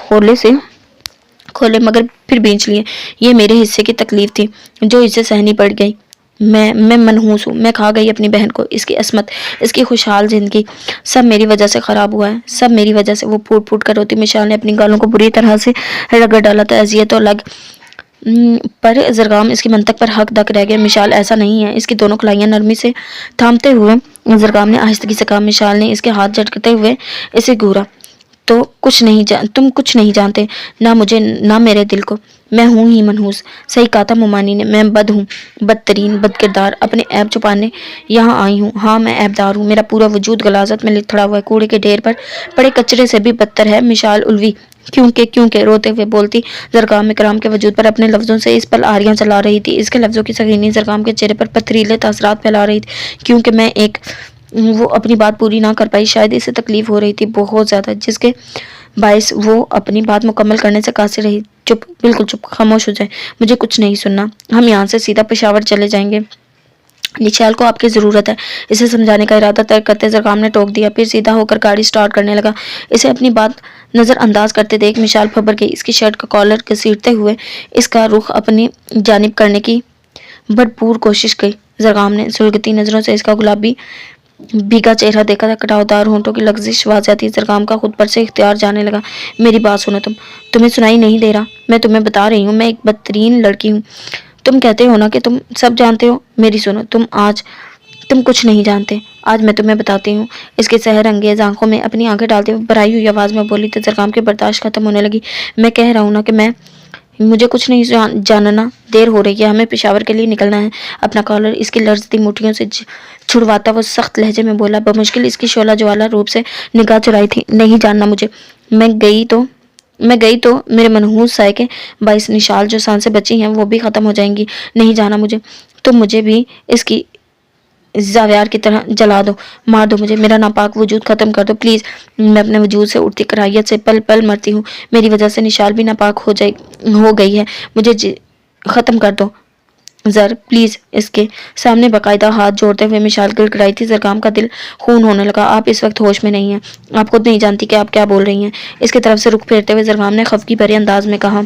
کھولے مگر پھر بینچ لیے۔ یہ میرے حصے کی تکلیف تھی جو اسے سہنی پڑ گئی۔ میں منحوس ہوں، میں کھا گئی اپنی بہن کو، اس کی عصمت، اس کی خوشحال زندگی، سب میری وجہ سے خراب ہوا ہے، سب میری وجہ سے۔ وہ پھوٹ پھوٹ کر روتی۔ مشال نے اپنی گالوں کو بری طرح سے رگڑ ڈالا تھا، اذیت تو الگ پر زرگام اس کی منطق پر حق دک رہ گیا۔ مشال ایسا نہیں ہے۔ اس کی دونوں کلائیاں نرمی سے تھامتے ہوئے زرگام نے آہستگی سے کہا۔ مشال نے اس کے ہاتھ جھٹکتے ہوئے اسے گھورا۔ تم کچھ نہیں جانتے، نہ مجھے نہ میرے دل کو۔ میں ہوں ہی منحوس۔ صحیح کہا تھا مومانی نے، میں بد ہوں، بدترین، بد کردار، اپنے عیب چھپانے یہاں آئی ہوں۔ ہاں میں عیب دار ہوں، میرا پورا وجود غلاظت میں لتھڑا ہوا ہے، کوڑے کے ڈھیر پر پڑے کچرے سے بھی بدتر ہے۔ مشال الوی کیونکہ روتے ہوئے بولتی زرگام اکرام کے وجود پر اپنے لفظوں سے اس پل آریاں چلا رہی تھی۔ اس کے لفظوں کی سنگینی زرگام کے چہرے پر پتھریلے تاثرات پھیلا رہی تھی۔ کیونکہ وہ اپنی بات پوری نہ کر پائی، شاید اسے تکلیف ہو رہی تھی بہت زیادہ، جس کے باعث وہ اپنی بات مکمل کرنے سے قاصر رہی۔ چپ، بالکل چپ، خاموش ہو جائے، مجھے کچھ نہیں سننا، ہم یہاں سے سیدھا پشاور چلے جائیں گے، نشال کو آپ کی ضرورت ہے۔ اسے سمجھانے کا ارادہ ترک کرتے زرگام نے ٹوک دیا، پھر سیدھا ہو کر گاڑی سٹارٹ کرنے لگا۔ اسے اپنی بات نظر انداز کرتے دیکھ مشال پھبر گئی، اس کی شرٹ کا کالر گھسیٹتے ہوئے اس کا رخ اپنی جانب کرنے کی بھرپور کوشش کی۔ زرگام نے سلگتی نظروں سے اس کا گلابی بھیگا چہرہ دیکھا تھا، کٹاؤدار ہونٹوں کی لغزش واضح تھی۔ زرگام کا خود پر سے اختیار جانے لگا۔ میری بات سنو، تمہیں سنائی نہیں دے رہا؟ میں تمہیں بتا رہی ہوں، میں ایک بدترین لڑکی ہوں۔ تم کہتے ہو نا کہ تم سب جانتے ہو، میری سنو، تم کچھ نہیں جانتے، آج میں تمہیں بتاتی ہوں۔ اس کے سحر انگیز آنکھوں میں اپنی آنکھیں ڈالتے ہوئے بھرائی ہوئی آواز میں بولی تو زرگام کی برداشت ختم ہونے لگی۔ میں کہہ رہا ہوں نا کہ مجھے کچھ نہیں جاننا، دیر ہو رہی ہے، ہمیں پشاور کے لیے نکلنا ہے۔ اپنا کالر اس کی لرزتی مٹھیوں سے چھڑواتا وہ سخت لہجے میں بولا، بمشکل اس کی شعلہ جوالا روپ سے نگاہ چرائی تھی۔ نہیں جاننا مجھے، میں گئی تو میرے منحوس سائے کے باعث نشال جو سانسیں بچی ہیں وہ بھی ختم ہو جائیں گی۔ نہیں جانا مجھے، تم مجھے بھی اس کی زاویار کی طرح جلا دو، مار دو مجھے، میرا ناپاک وجود ختم کر دو پلیز۔ میں اپنے وجود سے اٹھتی کراہیت سے پل پل مرتی ہوں، میری وجہ سے نشال بھی ناپاک ہو گئی ہے، مجھے ختم کر دو زر پلیز۔ اس کے سامنے باقاعدہ ہاتھ جوڑتے ہوئے مشال گڑگڑائی تھی۔ زرگام کا دل خون ہونے لگا۔ آپ اس وقت ہوش میں نہیں ہیں، آپ خود نہیں جانتی کہ آپ کیا بول رہی ہیں۔ اس کی طرف سے رخ پھیرتے ہوئے زرگام نے خفگی بھرے انداز میں کہا،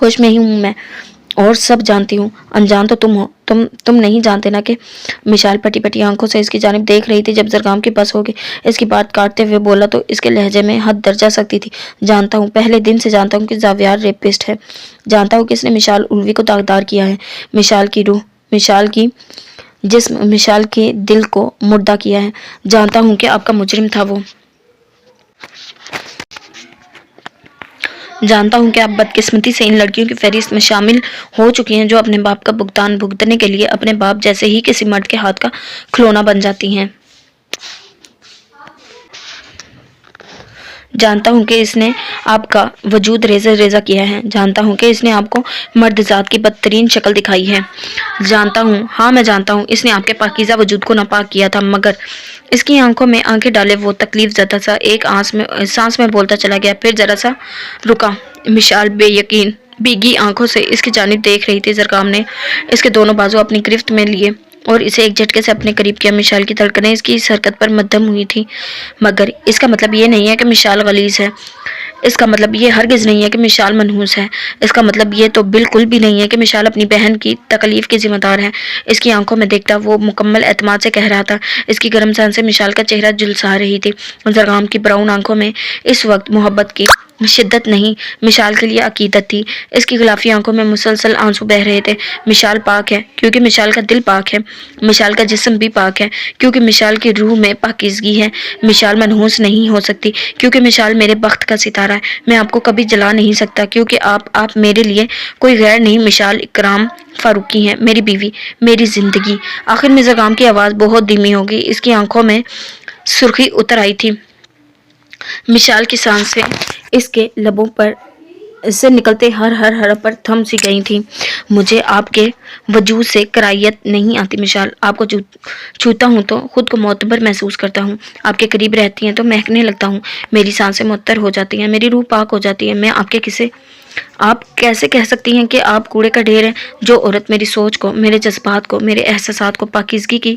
ہوش میں ہی ہوں میں اور سب جانتی ہوں، انجان تو تم ہو، تم نہیں جانتے نا کہ۔ مشال پٹی پٹی آنکھوں سے اس کی جانب دیکھ رہی تھی۔ جب زرگام کی بس ہوگی اس کی بات کاٹتے ہوئے بولا تو اس کے لہجے میں حد درجہ سکتی تھی۔ جانتا ہوں، پہلے دن سے جانتا ہوں کہ زاویار ریپسٹ ہے، جانتا ہوں کہ اس نے مشال الوی کو داغدار کیا ہے، مشال کی روح، مشال کی جسم، مشال کے دل کو مردہ کیا ہے۔ جانتا ہوں کہ آپ کا مجرم تھا وہ، جانتا ہوں کہ آپ بدقسمتی سے ان لڑکیوں کی فہرست میں شامل ہو چکی ہیں جو اپنے باپ کا بھگتان بھگتنے کے لیے اپنے باپ جیسے ہی کسی مرد کے ہاتھ کا کھلونا بن جاتی ہیں۔ جانتا ہوں کہ اس نے آپ کا وجود ریزہ ریزہ کیا ہے، جانتا ہوں کہ اس نے آپ کو مرد ذات کی بدترین شکل دکھائی ہے، جانتا ہوں، ہاں میں جانتا ہوں، اس نے آپ کے پاکیزہ وجود کو ناپاک کیا تھا۔ مگر اس کی آنکھوں میں آنکھیں ڈالے وہ تکلیف زدہ سا ایک سانس میں بولتا چلا گیا، پھر ذرا سا رکا۔ مشال بے یقین بھیگی آنکھوں سے اس کی جانب دیکھ رہی تھی۔ زرگام نے اس کے دونوں بازو اپنی گرفت میں لیے اور اسے ایک جھٹکے سے اپنے قریب کیا۔ مشال کی دھڑکنیں اس کی اس حرکت پر مدھم ہوئی تھی، مگر اس کا مطلب یہ نہیں ہے کہ مشال غلیظ ہے، اس کا مطلب یہ ہرگز نہیں ہے کہ مشال منحوس ہے، اس کا مطلب یہ تو بالکل بھی نہیں ہے کہ مشال اپنی بہن کی تکلیف کی ذمہ دار ہے۔ اس کی آنکھوں میں دیکھتا وہ مکمل اعتماد سے کہہ رہا تھا۔ اس کی گرم سان سے مشال کا چہرہ جھلسا رہی تھی۔ زرگام کی براؤن آنکھوں میں اس وقت محبت کی شدت نہیں، مشال کے لیے عقیدت تھی۔ اس کی غلافی آنکھوں میں مسلسل آنسو بہہ رہے تھے۔ مشال پاک ہے کیونکہ مشال کا دل پاک ہے، مشال کا جسم بھی پاک ہے کیونکہ مشال کی روح میں پاکیزگی ہے، مشال منحوس نہیں ہو سکتی کیونکہ مشال میرے بخت کا ستارہ ہے، میں آپ کو کبھی جلا نہیں سکتا کیونکہ آپ میرے لیے کوئی غیر نہیں، مشال اکرام فاروقی ہے، میری بیوی، میری زندگی۔ آخر میں زرگام کی آواز بہت دھیمی ہو گئی، اس کی آنکھوں میں سرخی اتر آئی تھی۔ مشال کی سانسیں اس کے لبوں پر سے نکلتے ہر حرف پر تھم سی گئی تھی۔ مجھے آپ کے وجود سے کراہیت نہیں آتی مشال، آپ کو چھوتا ہوں تو خود کو معتبر محسوس کرتا ہوں، آپ کے قریب رہتی ہیں تو مہکنے لگتا ہوں، میری سانسیں معطر ہو جاتی ہیں، میری روح پاک ہو جاتی ہے۔ میں آپ کیسے کہہ سکتی ہیں کہ آپ کوڑے کا ڈھیر ہیں؟ جو عورت میری سوچ کو، میرے جذبات کو، میرے احساسات کو پاکیزگی کی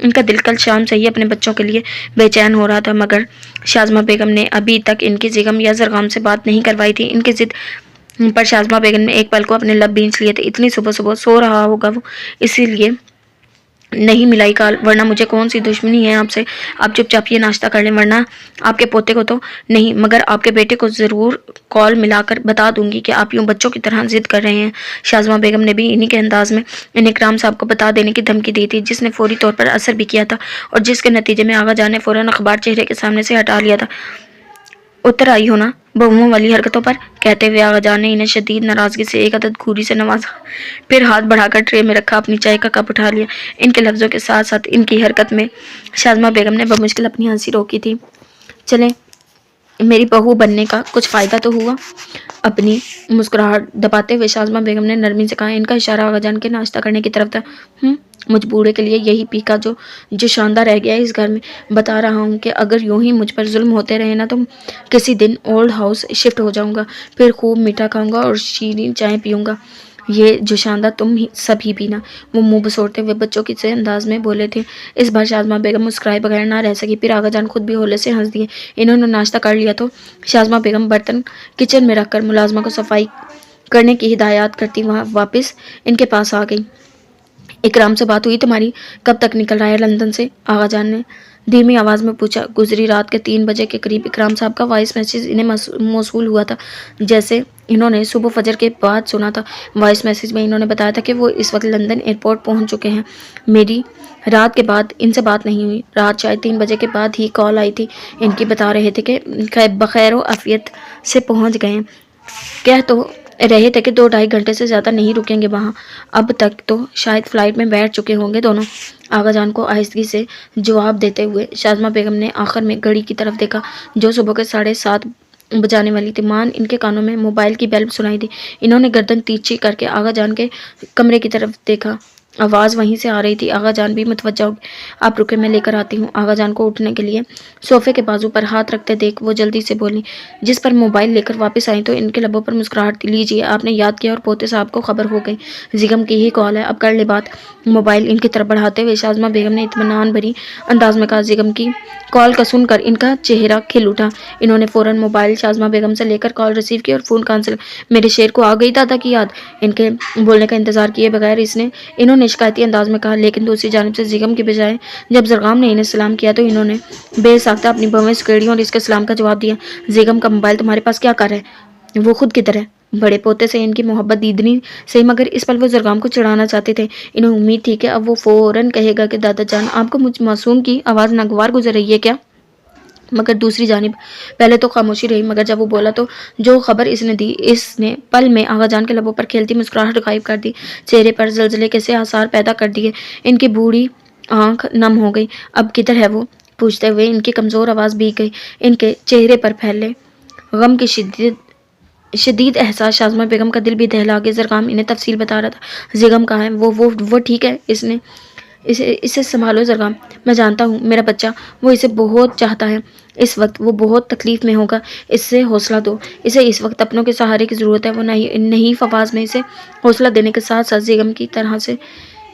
ان کا دل کل شام سے ہی اپنے بچوں کے لیے بے چین ہو رہا تھا، مگر شازمہ بیگم نے ابھی تک ان کی زیغم یا زرغام سے بات نہیں کروائی تھی۔ ان کی ضد پر شازمہ بیگم نے ایک پل کو اپنے لب بینچ لیے تھے۔ اتنی صبح صبح سو رہا ہوگا وہ، اسی لیے نہیں ملائی کال، ورنہ مجھے کون سی دشمنی ہے آپ سے؟ آپ چپ چاپ یہ ناشتہ کر لیں، ورنہ آپ کے پوتے کو تو نہیں مگر آپ کے بیٹے کو ضرور کال ملا کر بتا دوں گی کہ آپ یوں بچوں کی طرح ضد کر رہے ہیں۔ شازمہ بیگم نے بھی انہی کے انداز میں انہیں اکرام صاحب کو بتا دینے کی دھمکی دی تھی، جس نے فوری طور پر اثر بھی کیا تھا اور جس کے نتیجے میں آغا جان نے فوراً اخبار چہرے کے سامنے سے ہٹا لیا تھا۔ اتر آئی ہو نا بہوؤں والی حرکتوں پر، کہتے ہوئے آغا جان نے انہیں شدید ناراضگی سے ایک عدد گھوری سے نوازا، پھر ہاتھ بڑھا کر ٹرے میں رکھا اپنی چائے کا کپ اٹھا لیا۔ ان کے لفظوں کے ساتھ ساتھ ان کی حرکت میں شازمہ بیگم نے بمشکل اپنی ہنسی روکی تھی۔ چلیں میری بہو بننے کا کچھ فائدہ تو ہوا؟ اپنی مسکراہٹ دباتے ہوئے شازمہ بیگم نے نرمی سے کہا۔ ان کا اشارہ آغا جان کے ناشتہ کرنے کی طرف تھا۔ مجھ بوڑھے کے لیے یہی پیکا جو شاندار رہ گیا ہے اس گھر میں۔ بتا رہا ہوں کہ اگر یوں ہی مجھ پر ظلم ہوتے رہے نا تو کسی دن اولڈ ہاؤس شفٹ ہو جاؤں گا، پھر خوب میٹھا کھاؤں گا اور شیریں چائے پیوں گا۔ یہ جو شاندار تم سب ہی پینا۔ وہ منہ بسوڑتے ہوئے بچوں کی سے انداز میں بولے تھے۔ اس بار شازمہ بیگم مسکرائے بغیر نہ رہ سکی، پھر آغا جان خود بھی ہولے سے ہنس دیے۔ انہوں نے ناشتہ کر لیا تو شازمہ بیگم برتن کچن میں رکھ کر ملازمہ کو صفائی کرنے کی ہدایات کرتی وہاں واپس ان کے پاس آ گئی۔ اکرام سے بات ہوئی تمہاری؟ کب تک نکل رہا ہے لندن سے؟ آغا جان نے دھیمی آواز میں پوچھا۔ گزری رات کے 3 بجے کے قریب اکرام صاحب کا وائس میسیج انہیں موصول ہوا تھا، جیسے انہوں نے صبح فجر کے بعد سنا تھا۔ وائس میسیج میں انہوں نے بتایا تھا کہ وہ اس وقت لندن ایئرپورٹ پہنچ چکے ہیں۔ میری رات کے بعد ان سے بات نہیں ہوئی۔ رات شاید 3 بجے کے بعد ہی کال آئی تھی ان کی، بتا رہے تھے کہ بخیر و عافیت سے پہنچ گئے ہیں۔ کہہ تو رہے تھے کہ 2-2.5 گھنٹے سے زیادہ نہیں رکیں گے وہاں۔ اب تک تو شاید فلائٹ میں بیٹھ چکے ہوں گے دونوں۔ آغا جان کو آہستگی سے جواب دیتے ہوئے شازمہ بیگم نے آخر میں گھڑی کی طرف دیکھا جو صبح کے 7:30 بجانے والی تھی۔ مان ان کے کانوں میں موبائل کی بیل سنائی دی۔ انہوں نے گردن تیرچی کر کے آغا جان کے کمرے کی طرف دیکھا۔ آواز وہیں سے آ رہی تھی۔ آغا جان بھی متوجہ ہو گئے۔ آپ رکے، میں لے کر آتی ہوں۔ آغا جان کو اٹھنے کے لیے صوفے کے بازو پر ہاتھ رکھتے دیکھ وہ جلدی سے بولی، جس پر موبائل لے کر واپس آئی تو ان کے لبوں پر مسکراہٹ تھی۔ لیجیے، آپ نے یاد کیا اور پوتے صاحب کو خبر ہو گئی۔ زیغم کی ہی کال ہے، اب کر لے بات۔ موبائل ان کی طرف بڑھاتے ہوئے شازمہ بیگم نے اطمینان بھری انداز میں کہا۔ زیغم کی کال کا سن کر ان کا چہرہ کھل اٹھا۔ انہوں نے فوراً موبائل شازمہ بیگم سے لے کر کال ریسیو کی اور فون کانسل۔ میرے شیر کو آ گئی دادا کی یاد؟ ان کے بولنے کا انتظار کیے بغیر انہوں نے شکایتی انداز میں کہا، لیکن دوسری جانب سے زیغم کی بجائے جب زرغام نے انہیں سلام کیا تو انہوں نے بے ساختہ اپنی بھویں سکیڑی اور اس کے سلام کا جواب دیا۔ زیغم کا موبائل تمہارے پاس کیا کر ہے؟ وہ خود کدھر ہے؟ بڑے پوتے سے ان کی محبت دیدنی سے، مگر اس پل وہ زرغام کو چڑھانا چاہتے تھے۔ انہیں امید تھی کہ اب وہ فوراً کہے گا کہ دادا جان آپ کو مجھ معصوم کی آواز ناگوار گزر رہی ہے کیا؟ مگر دوسری جانب پہلے تو خاموشی رہی، مگر جب وہ بولا تو جو خبر اس نے دی اس نے پل میں آغا جان کے لبوں پر کھیلتی مسکراہٹ غائب کر دی، چہرے پر زلزلے کے سے آثار پیدا کر دیے۔ ان کی بوڑھی آنکھ نم ہو گئی۔ اب کدھر ہے وہ؟ پوچھتے ہوئے ان کی کمزور آواز بھیگ گئی۔ ان کے چہرے پر پھیلے غم کی شدید احساس شازمہ بیگم کا دل بھی دہلا گیا۔ زرغام انہیں تفصیل بتا رہا تھا۔ زیغم کہاں ہے؟ وہ ٹھیک ہے، اسے سنبھالو زرغام۔ میں جانتا ہوں میرا بچہ، وہ اسے بہت چاہتا ہے۔ اس وقت وہ بہت تکلیف میں ہوگا، اس سے حوصلہ دو۔ اسے اس وقت اپنوں کے سہارے کی ضرورت ہے۔ وہ نہیں فواز میں اسے حوصلہ دینے کے ساتھ ساتھ زیغم کی طرح سے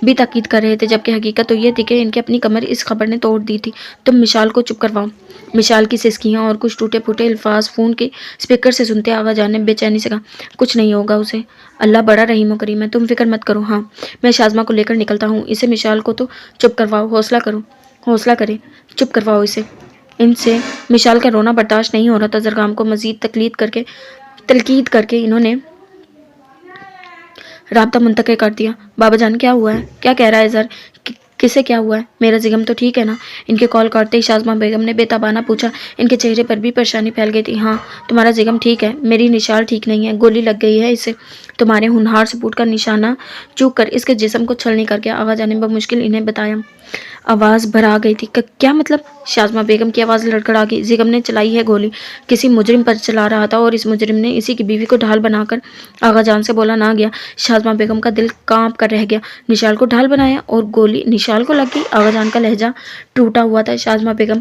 بھی تاکید کر رہے تھے، جبکہ حقیقت تو یہ تھی کہ ان کی اپنی کمر اس خبر نے توڑ دی تھی۔ تم مشال کو چپ کرواؤ۔ مشال کی سسکیاں اور کچھ ٹوٹے پھوٹے الفاظ فون کے اسپیکر سے سنتے آغا جان نے بے چینی سے کہا، کچھ نہیں ہوگا اسے، اللہ بڑا رحیم و کریم ہے، تم فکر مت کرو۔ ہاں، میں شازمہ کو لے کر نکلتا ہوں۔ اسے مشال کو تو چپ کرواؤ، حوصلہ کرے، چپ کرواؤ اسے۔ ان سے مشال کا رونا برداشت نہیں ہو رہا تھا۔ زرغام کو مزید تلقید کر کے انہوں نے رابطہ منقطع کر دیا۔ بابا جان کیا ہوا ہے؟ کیا کہہ رہا ہے زر؟ کسے کیا ہوا ہے؟ میرا زیغم تو ٹھیک ہے نا؟ ان کے کال کاٹتے ہی شازمہ بیگم نے بے تابانہ پوچھا۔ ان کے چہرے پر بھی پریشانی پھیل گئی تھی۔ ہاں، تمہارا زیغم ٹھیک ہے، میری نشال ٹھیک نہیں ہے، گولی لگ گئی ہے اسے۔ تمہارے ہونہار سپوٹ کا نشانہ چوک کر اس کے جسم کو چھلنی کر کے آغا جان نے بمشکل انہیں بتایا۔ آواز بھرا گئی تھی۔ کیا مطلب؟ شازمہ بیگم کی آواز لڑکھڑا گئی۔ زیغم نے چلائی ہے گولی، کسی مجرم پر چلا رہا تھا اور اس مجرم نے اسی کی بیوی کو ڈھال بنا کر۔ آغا جان سے بولا نہ گیا۔ شازمہ بیگم کا دل کانپ کر رہ گیا۔ نشال کو ڈھال بنایا اور گولی نشال کو لگ گئی؟ آغا جان کا لہجہ ٹوٹا ہوا تھا۔ شازمہ بیگم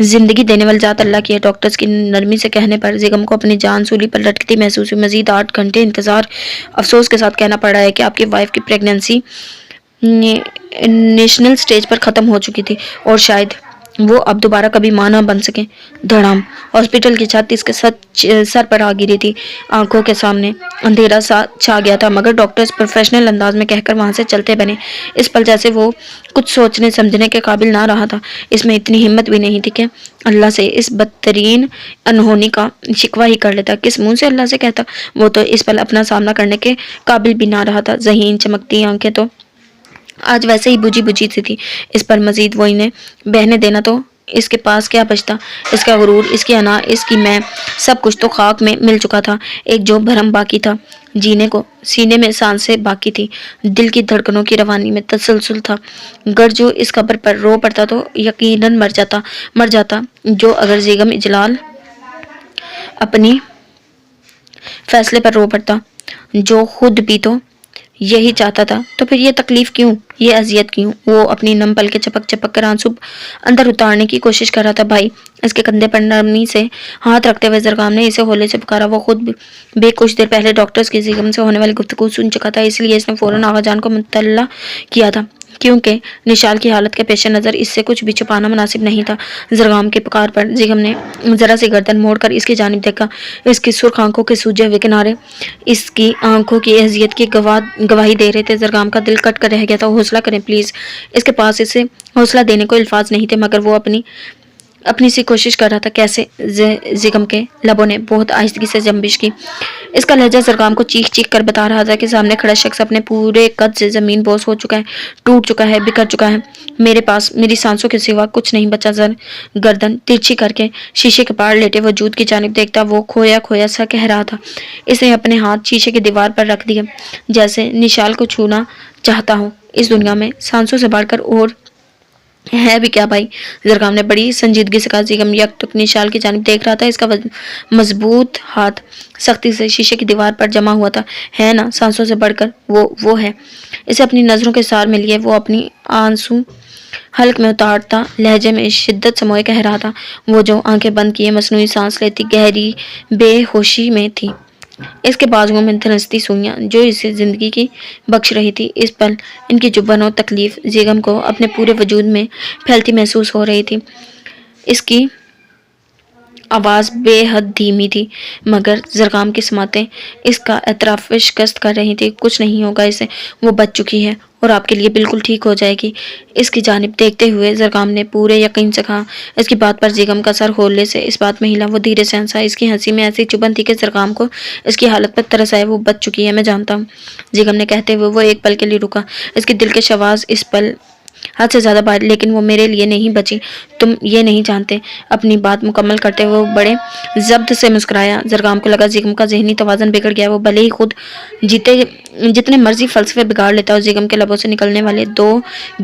زندگی دینے والی ذات اللہ کی ہے۔ ڈاکٹرز کی نرمی سے کہنے پر زیگم کو اپنی جان سولی پر لٹکتی محسوس ہوئی۔ مزید 8 گھنٹے انتظار۔ افسوس کے ساتھ کہنا پڑ رہا ہے کہ آپ کی وائف کی پریگننسی نیشنل سٹیج پر ختم ہو چکی تھی اور شاید وہ اب دوبارہ کبھی ماں نہ بن سکیں۔ دھڑام۔ ہاسپٹل کی چھت اس کے سر پر آ گری تھی۔ آنکھوں کے سامنے اندھیرا سا چھا گیا تھا، مگر ڈاکٹرز پروفیشنل انداز میں کہہ کر وہاں سے چلتے بنے۔ اس پل جیسے وہ کچھ سوچنے سمجھنے کے قابل نہ رہا تھا۔ اس میں اتنی ہمت بھی نہیں تھی کہ اللہ سے اس بدترین انہونی کا شکوہ ہی کر لیتا۔ کس منہ سے اللہ سے کہتا؟ وہ تو اس پل اپنا سامنا کرنے کے قابل بھی نہ رہا تھا۔ ذہین چمکتی آنکھیں تو آج ویسے ہی بجھی بجھی سی تھی۔ اس پر مزید وہ انہیں بہنے دینا تو اس کے پاس کیا بچتا؟ اس کا غرور، اس کی انا، اس کی میں، سب کچھ تو خاک میں مل چکا تھا۔ ایک جو بھرم باقی تھا جینے کو، سینے میں سانسیں باقی تھی، دل کی دھڑکنوں کی روانی میں تسلسل تھا۔ گر جو اس خبر پر رو پڑتا تو یقیناً مر جاتا۔ جو اگر زیگم اجلال اپنی فیصلے پر رو پڑتا، جو خود بھی تو یہی چاہتا تھا، تو پھر یہ تکلیف کیوں، یہ اذیت کیوں؟ وہ اپنی نم پل کے چپک چپک کر آنسو اندر اتارنے کی کوشش کر رہا تھا۔ بھائی، اس کے کندھے پر نرمی سے ہاتھ رکھتے ہوئے زرگام نے اسے ہولے سے پکارا۔ وہ خود بھی کچھ دیر پہلے ڈاکٹرز کی زیگم سے ہونے والی گفتگو سن چکا تھا، اس لیے اس نے فوراً آغا جان کو مطلع کیا تھا، کیونکہ نشال کی حالت کے پیش نظر اس سے کچھ بھی چھپانا مناسب نہیں تھا۔ زرگام کی پکار پر زیگم نے ذرا سی گردن موڑ کر اس کی جانب دیکھا۔ اس کی سرخ آنکھوں کے سوجے ہوئے کنارے اس کی آنکھوں کی اذیت کی گواہی دے رہے تھے۔ زرگام کا دل کٹ کر رہ گیا تھا۔ حوصلہ کریں پلیز۔ اس کے پاس اسے حوصلہ دینے کو الفاظ نہیں تھے، مگر وہ اپنی سی کوشش کر رہا تھا۔ کیسے؟ زیگم کے لبوں نے بہت آہستگی سے جنبش کی۔ اس کا لہجہ زرگام کو چیخ چیخ کر بتا رہا تھا کہ سامنے کھڑا شخص اپنے پورے قد سے زمین بوس ہو چکا ہے، ٹوٹ چکا ہے، بکھر چکا ہے۔ میرے پاس میری سانسوں کے سوا کچھ نہیں بچا۔ گردن ترچھی کر کے شیشے کے پار لیٹے وجود کی جانب دیکھتا وہ کھویا کھویا سا کہہ رہا تھا۔ اس نے اپنے ہاتھ شیشے کی دیوار پر رکھ دیے، جیسے نشال کو چھونا چاہتا ہو۔ اس دنیا میں سانسوں سے بڑھ کر اور ہے بھی کیا بھائی؟ زرگام نے بڑی سنجیدگی سے کہا۔ زیگم یک ٹک نشال کی جانب دیکھ رہا تھا۔ اس کا مضبوط ہاتھ سختی سے شیشے کی دیوار پر جمع ہوا تھا۔ ہے نا، سانسوں سے بڑھ کر وہ ہے۔ اسے اپنی نظروں کے سار میں لیے وہ اپنی آنسو حلق میں اتارتا لہجے میں شدت سے موئے کہہ رہا تھا۔ وہ جو آنکھیں بند کیے مصنوعی سانس لیتی گہری بے ہوشی میں تھی، اس کے بازوؤں میں دھنستی سوئیاں جو اسے زندگی کی بخش رہی تھی۔ اس پل ان کی چبھن اور تکلیف زیگم کو اپنے پورے وجود میں پھیلتی محسوس ہو رہی تھی۔ اس کی آواز بے حد دھیمی تھی، مگر زرگام کی سماعتیں اس کا اعتراف شکست کر رہی تھی۔ کچھ نہیں ہوگا اسے، وہ بچ چکی ہے اور آپ کے لیے بالکل ٹھیک ہو جائے گی۔ اس کی جانب دیکھتے ہوئے زرگام نے پورے یقین سے کہا۔ اس کی بات پر زیگم کا سر ہولے سے اس بات میں ہلا۔ وہ دھیرے سے ہنسا۔ اس کی ہنسی میں ایسی چبھن تھی کہ زرگام کو اس کی حالت پر ترس آیا۔ وہ بچ چکی ہے، میں جانتا ہوں، زیگم نے کہتے ہوئے وہ ایک پل کے لیے رکا۔ اس کی دل کے شواظ اس پل حد سے زیادہ بھاری، لیکن وہ میرے لیے نہیں بچی، تم یہ نہیں جانتے۔ اپنی بات مکمل کرتے ہوئے وہ بڑے ضبط سے مسکرایا۔ زرگام کو لگا زیگم کا ذہنی توازن بگڑ گیا۔ وہ بھلے ہی خود جتنے مرضی فلسفے بگاڑ لیتا اور زیگم کے لبوں سے نکلنے والے 2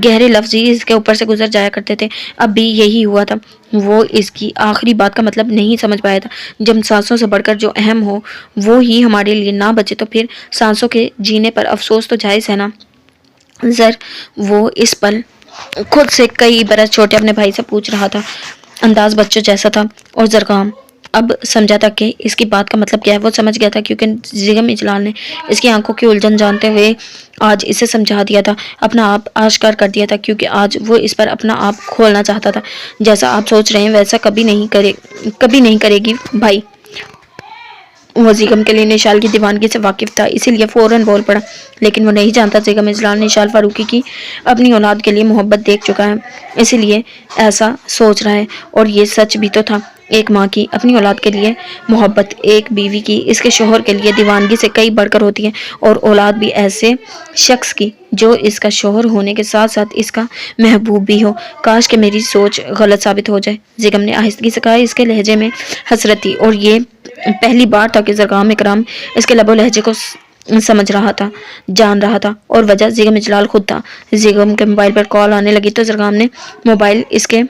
گہرے لفظ ہی اس کے اوپر سے گزر جایا کرتے تھے، اب بھی یہی ہوا تھا۔ وہ اس کی آخری بات کا مطلب نہیں سمجھ پایا تھا۔ جب سانسوں سے بڑھ کر جو اہم ہو وہ ہی ہمارے لیے نہ بچے تو پھر سانسوں کے جینے پر افسوس تو جائز ہے نا۔ وہ اس پل خود سے کئی برس چھوٹے اپنے بھائی سے پوچھ رہا تھا۔ انداز بچوں جیسا تھا، اور زرگام اب سمجھا تھا کہ اس کی بات کا مطلب کیا ہے۔ وہ سمجھ گیا تھا کیونکہ زیگم اجلال نے اس کی آنکھوں کی الجھن جانتے ہوئے آج اسے سمجھا دیا تھا، اپنا آپ آشکار کر دیا تھا، کیونکہ آج وہ اس پر اپنا آپ کھولنا چاہتا تھا۔ جیسا آپ سوچ رہے ہیں ویسا کبھی نہیں کرے گی بھائی۔ وہ زیگم کے لیے نشال کی دیوانگی سے واقف تھا، اسی لیے فوراً بول پڑا، لیکن وہ نہیں جانتا زیگم اجلال نشال فاروقی کی اپنی اولاد کے لیے محبت دیکھ چکا ہے، اسی لیے ایسا سوچ رہا ہے۔ اور یہ سچ بھی تو تھا، ایک ماں کی اپنی اولاد کے لیے محبت ایک بیوی کی اس کے شوہر کے لیے دیوانگی سے کئی بڑھ کر ہوتی ہے، اور اولاد بھی ایسے شخص کی جو اس کا شوہر ہونے کے ساتھ ساتھ اس کا محبوب بھی ہو۔ کاش کہ میری سوچ غلط ثابت ہو جائے، زیگم نے آہستگی سے کہا۔ اس کے لہجے میں حسرت تھی، اور یہ پہلی بار تھا کہ زرگام اکرام اس کے لب و لہجے کو سمجھ رہا تھا، جان رہا تھا، اور وجہ زیگم اجلال خود تھا۔ زیگم کے موبائل پر کال آنے لگی تو زرگام نے موبائل اس کے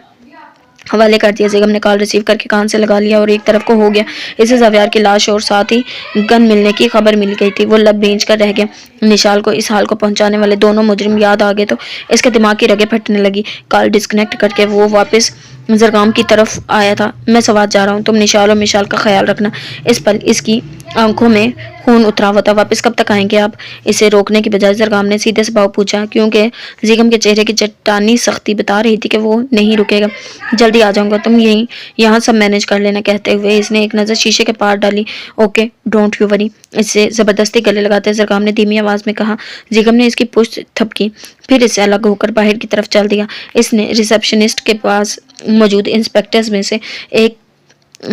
حوالے کر دیا۔ بیگم نے کال ریسیو کر کے کان سے لگا لیا اور ایک طرف کو ہو گیا۔ اسے زویار کی لاش اور ساتھ ہی گن ملنے کی خبر مل گئی تھی۔ وہ لب بھینچ کر رہ گیا۔ نشال کو اس حال کو پہنچانے والے دونوں مجرم یاد آ گئے تو اس کے دماغ کی رگیں پھٹنے لگی۔ کال ڈسکنیکٹ کر کے وہ واپس زرگام کی طرف آیا تھا۔ میں سوات جا رہا ہوں، تم نشال اور مشال کا خیال رکھنا۔ اس پل اس کی آنکھوں میں خون اترا ہوا تھا۔ واپس کب تک آئیں گے آپ؟ اسے روکنے کی بجائے زرگام نے سیدھے سباؤ پوچھا، کیونکہ زیگم کے چہرے کی چٹانی سختی بتا رہی تھی کہ وہ نہیں رکے گا۔ جلدی آ جاؤں گا، تم یہاں سب مینج کر لینا۔ کہتے ہوئے اس نے ایک نظر شیشے کے پار ڈالی۔ اوکے، ڈونٹ یو وری، اس سے زبردستی گلے لگاتے زرگام نے دھیمی آواز میں کہا۔ زیگم نے اس کی پشت تھپکی، پھر اس سے الگ ہو کر باہر کی طرف چل دیا۔ اس نے ریسپشنسٹ کے پاس موجود انسپیکٹرز میں سے ایک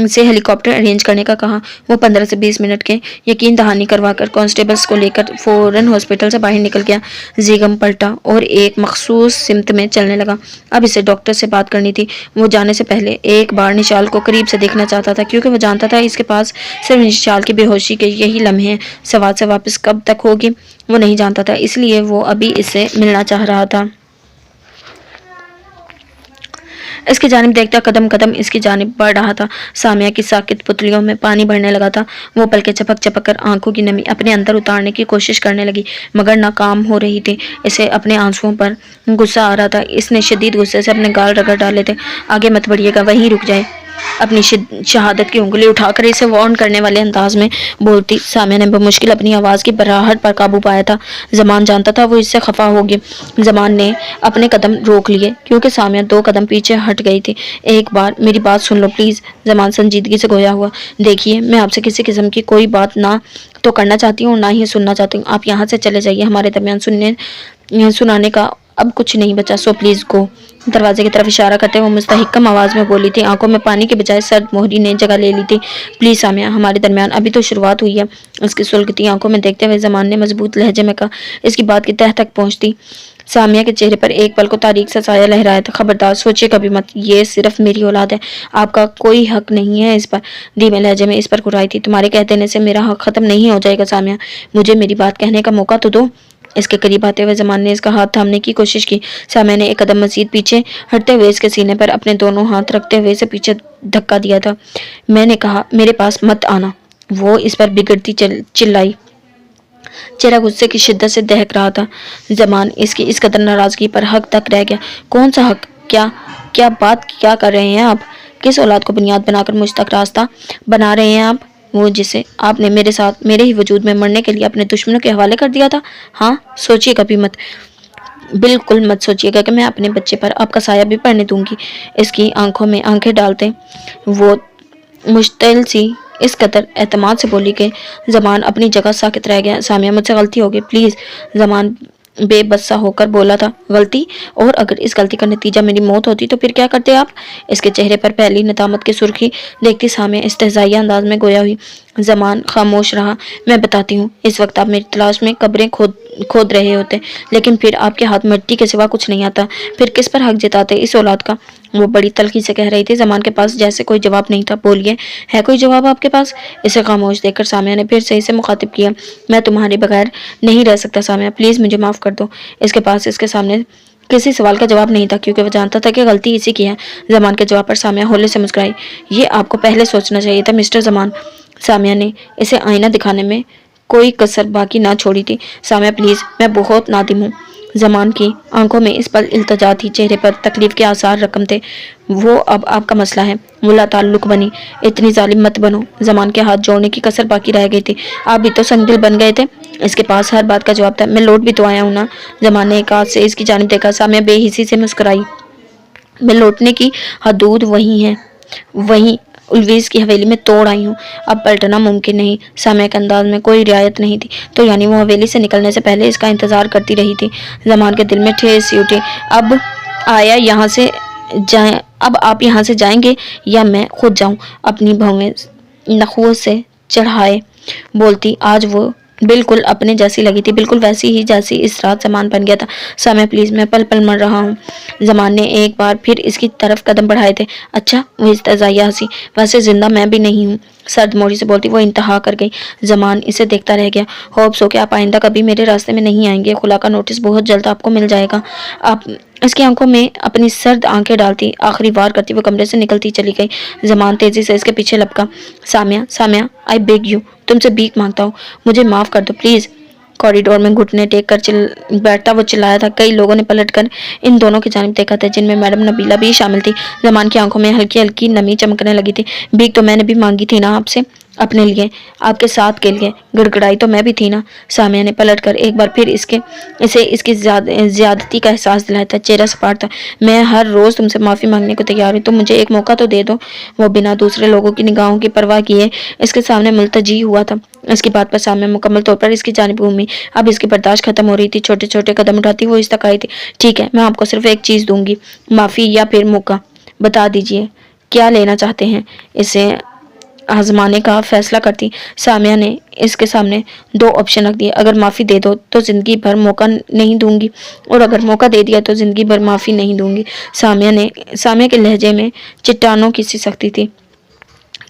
سے ہیلی کاپٹر ارینج کرنے کا کہا۔ وہ 15 سے 20 منٹ کے یقین دہانی کروا کر کانسٹیبلز کو لے کر فوراً ہاسپٹل سے باہر نکل گیا۔ زیگم پلٹا اور ایک مخصوص سمت میں چلنے لگا۔ اب اسے ڈاکٹر سے بات کرنی تھی۔ وہ جانے سے پہلے ایک بار نشال کو قریب سے دیکھنا چاہتا تھا، کیونکہ وہ جانتا تھا اس کے پاس صرف نشال کی بے ہوشی کے یہی لمحے ہیں۔ سوات سے واپس کب تک ہوگی وہ نہیں جانتا تھا، اس لیے وہ ابھی اس سے ملنا چاہ رہا تھا۔ اس کی جانب دیکھتا قدم قدم اس کی جانب بڑھ رہا تھا۔ سامیہ کی ساکت پتلیوں میں پانی بھرنے لگا تھا۔ وہ پلکیں چپک چپک کر آنکھوں کی نمی اپنے اندر اتارنے کی کوشش کرنے لگی، مگر ناکام ہو رہی تھی۔ اسے اپنے آنسوؤں پر غصہ آ رہا تھا۔ اس نے شدید غصے سے اپنے گال رگڑ ڈالے تھے۔ آگے مت بڑھیے گا، وہیں رک جائے۔ اپنی شہادت کی انگلی اٹھا کر اسے وارن کرنے والے انداز میں بولتی سامیہ نے بمشکل اپنی آواز کی بھراہٹ پر قابو پایا تھا۔ زمان جانتا تھا وہ اس سے خفا ہوگی۔ زمان نے اپنے قدم روک لیے، کیونکہ سامیہ 2 قدم پیچھے ہٹ گئی تھی۔ ایک بار میری بات سن لو پلیز، زمان سنجیدگی سے گویا ہوا۔ دیکھیے، میں آپ سے کسی قسم کی کوئی بات نہ تو کرنا چاہتی ہوں اور نہ ہی سننا چاہتی ہوں۔ آپ یہاں سے چلے جائیے، ہمارے درمیان سنانے کا اب کچھ نہیں بچا، سو پلیز گو۔ دروازے کی طرف اشارہ کرتے وہ مستحکم آواز میں بولی تھی۔ آنکھوں میں پانی کے بجائے سرد مہری نے جگہ لے لی تھی۔ پلیز سامیہ، ہمارے درمیان ابھی تو شروعات ہوئی ہے۔ اس کی سلگتی آنکھوں میں دیکھتے ہوئے زمان نے مضبوط لہجے میں کہا۔ اس کی بات کی تہ تک پہنچتی سامیہ کے چہرے پر ایک پل کو تاریک سا سایہ لہرایا تھا۔ خبردار، سوچیے کبھی مت، یہ صرف میری اولاد ہے، آپ کا کوئی حق نہیں ہے اس پر۔ دھیمے لہجے میں اس پر گھرائی تھی۔ تمہارے کہہ دینے سے میرا حق ختم نہیں ہو جائے گا سامیہ، مجھے میری بات کہنے کا موقع تو دو۔ اس کے قریب آتے ہوئے زمان نے اس کا ہاتھ تھامنے کی کوشش کی۔ سامیہ نے ایک قدم مزید پیچھے ہٹتے ہوئے اس کے سینے پر اپنے دونوں ہاتھ رکھتے ہوئے اسے پیچھے دھکا دیا تھا۔ میں نے کہا میرے پاس مت آنا، وہ اس پر بگڑتی چلائی۔ چہرہ غصے کی شدت سے دہک رہا تھا۔ زمان اس کی اس قدر ناراضگی پر حق تک رہ گیا۔ کون سا حق؟ کیا بات کیا کر رہے ہیں آپ؟ کس اولاد کو بنیاد بنا کر مجھ تک راستہ بنا رہے ہیں آپ؟ وہ جسے آپ نے میرے ساتھ میرے ہی وجود میں مرنے کے لیے اپنے دشمنوں کے حوالے کر دیا تھا؟ ہاں، سوچیے کبھی مت، بالکل مت سوچیے گا کہ میں اپنے بچے پر آپ کا سایہ بھی پڑنے دوں گی۔ اس کی آنکھوں میں آنکھیں ڈالتے وہ مشتعل سی اس قدر اعتماد سے بولی کہ زمان اپنی جگہ ساکت رہ گیا۔ سامیہ، مجھ سے غلطی ہو گئی پلیز، زمان بے بس سا ہو کر بولا تھا۔ غلطی؟ اور اگر اس غلطی کا نتیجہ میری موت ہوتی تو پھر کیا کرتے آپ؟ اس کے چہرے پر پہلی ندامت کی سرخی دیکھتی سامیہ استہزائیہ انداز میں گویا ہوئی۔ زمان خاموش رہا۔ میں بتاتی ہوں، اس وقت آپ میری تلاش میں قبریں کھود رہے ہوتے، لیکن پھر آپ کے ہاتھ مٹی کے سوا کچھ نہیں آتا، پھر کس پر حق جتاتے اس اولاد کا؟ وہ بڑی تلخی سے کہہ رہی تھی۔ زمان کے پاس جیسے کوئی جواب نہیں تھا۔ بولیے، ہے کوئی جواب آپ کے پاس؟ اسے خاموش دیکھ کر سامیہ نے پھر سے اسے مخاطب کیا۔ میں تمہارے بغیر نہیں رہ سکتا سامیہ، پلیز مجھے معاف کر دو۔ اس کے پاس اس کے سامنے کسی سوال کا جواب نہیں تھا، کیونکہ وہ جانتا تھا کہ غلطی اسی کی ہے۔ زمان کے جواب پر سامیہ ہولے سے مسکرائی۔ یہ آپ کو پہلے سوچنا چاہیے تھا مسٹر زمان۔ سامیہ نے اسے آئینہ دکھانے میں کوئی کسر باقی نہ چھوڑی تھی۔ سامیہ پلیز، میں بہت نادم ہوں۔ زمان کی آنکھوں میں اس پل التجا تھی، چہرے پر تکلیف کے آثار رقم تھے۔ وہ اب آپ کا مسئلہ ہے، وہ لا تعلق بنی، اتنی ظالم مت بنو۔ زمان کے ہاتھ جوڑنے کی کسر باقی رہ گئی تھی۔ آپ بھی تو سنگ دل بن گئے تھے۔ اس کے پاس ہر بات کا جواب تھا۔ میں لوٹ بھی تو آیا ہوں نا۔ زمان نے ایک ہاتھ سے اس کی جانب دیکھا۔ سامیہ بے حسی سے مسکرائی۔ میں لوٹنے کی حدود وہی ہے، وہیں الویز کی حویلی میں توڑ آئی ہوں، اب پلٹنا ممکن نہیں۔ سامیہ کے انداز میں کوئی رعایت نہیں تھی۔ تو یعنی وہ حویلی سے نکلنے سے پہلے اس کا انتظار کرتی رہی تھی۔ زمان کے دل میں ٹھیس سی اٹھی۔ اب آپ یہاں سے جائیں گے یا میں خود جاؤں؟ اپنی بھویں نخوت سے چڑھائے بولتی آج وہ بالکل اپنے جیسی لگی تھی، بالکل ویسی ہی جیسی اس رات زمان بن گیا تھا۔ سامیہ پلیز، میں پل پل مر رہا ہوں۔ زمان نے ایک بار پھر اس کی طرف قدم بڑھائے تھے۔ اچھا، وہ استہزائیہ ہنسی۔ ویسے زندہ میں بھی نہیں ہوں، سرد موڑی سے بولتی وہ انتہا کر گئی۔ زمان اسے دیکھتا رہ گیا۔ ہوپ سو کہ آپ آئندہ کبھی میرے راستے میں نہیں آئیں گے۔ خلا کا نوٹس بہت جلد آپ کو مل جائے گا۔ آپ اس کی آنکھوں میں اپنی سرد آنکھیں ڈالتی آخری وار کرتی وہ کمرے سے نکلتی چلی گئی۔ زمان تیزی سے اس کے پیچھے لپکا۔ سامیہ آئی بیگ یو، تم سے بھیک مانگتا ہوں، مجھے معاف کر دو پلیز۔ کوریڈور میں گھٹنے ٹیک کر بیٹھتا وہ چلایا تھا۔ کئی لوگوں نے پلٹ کر ان دونوں کی جانب دیکھا تھا، جن میں میڈم نبیلہ بھی شامل تھی۔ زمان کی آنکھوں میں ہلکی ہلکی نمی چمکنے لگی تھی۔ بھیک تو میں نے بھی مانگی تھی نا آپ سے، اپنے لیے، آپ کے ساتھ کے لیے، گڑگڑائی تو میں بھی تھی نا۔ سامیہ نے پلٹ کر ایک بار پھر اسے اس کی زیادتی کا احساس دلایا تھا۔ چہرہ سپاٹ تھا۔ میں ہر روز تم سے معافی مانگنے کو تیار ہوں، تم مجھے ایک موقع تو دے دو۔ وہ بنا دوسرے لوگوں کی نگاہوں کی پرواہ کیے اس کے سامنے ملتجی ہوا تھا۔ اس کی بات پر سامیہ مکمل طور پر اس کی جانب گھومی۔ اب اس کی برداشت ختم ہو رہی تھی۔ چھوٹے چھوٹے قدم اٹھاتی وہ اس تک آئی تھی۔ ٹھیک ہے، میں آپ کو صرف ایک چیز دوں گی، معافی یا پھر موقع۔ بتا دیجئے کیا لینا چاہتے ہیں۔ اسے آزمانے کا فیصلہ کرتی سامیہ نے اس کے سامنے دو آپشن رکھ دیے۔ اگر معافی دے دو تو زندگی بھر موقع نہیں دوں گی، اور اگر موقع دے دیا تو زندگی بھر معافی نہیں دوں گی۔ سامیہ کے لہجے میں چٹانوں کی سی سختی تھی۔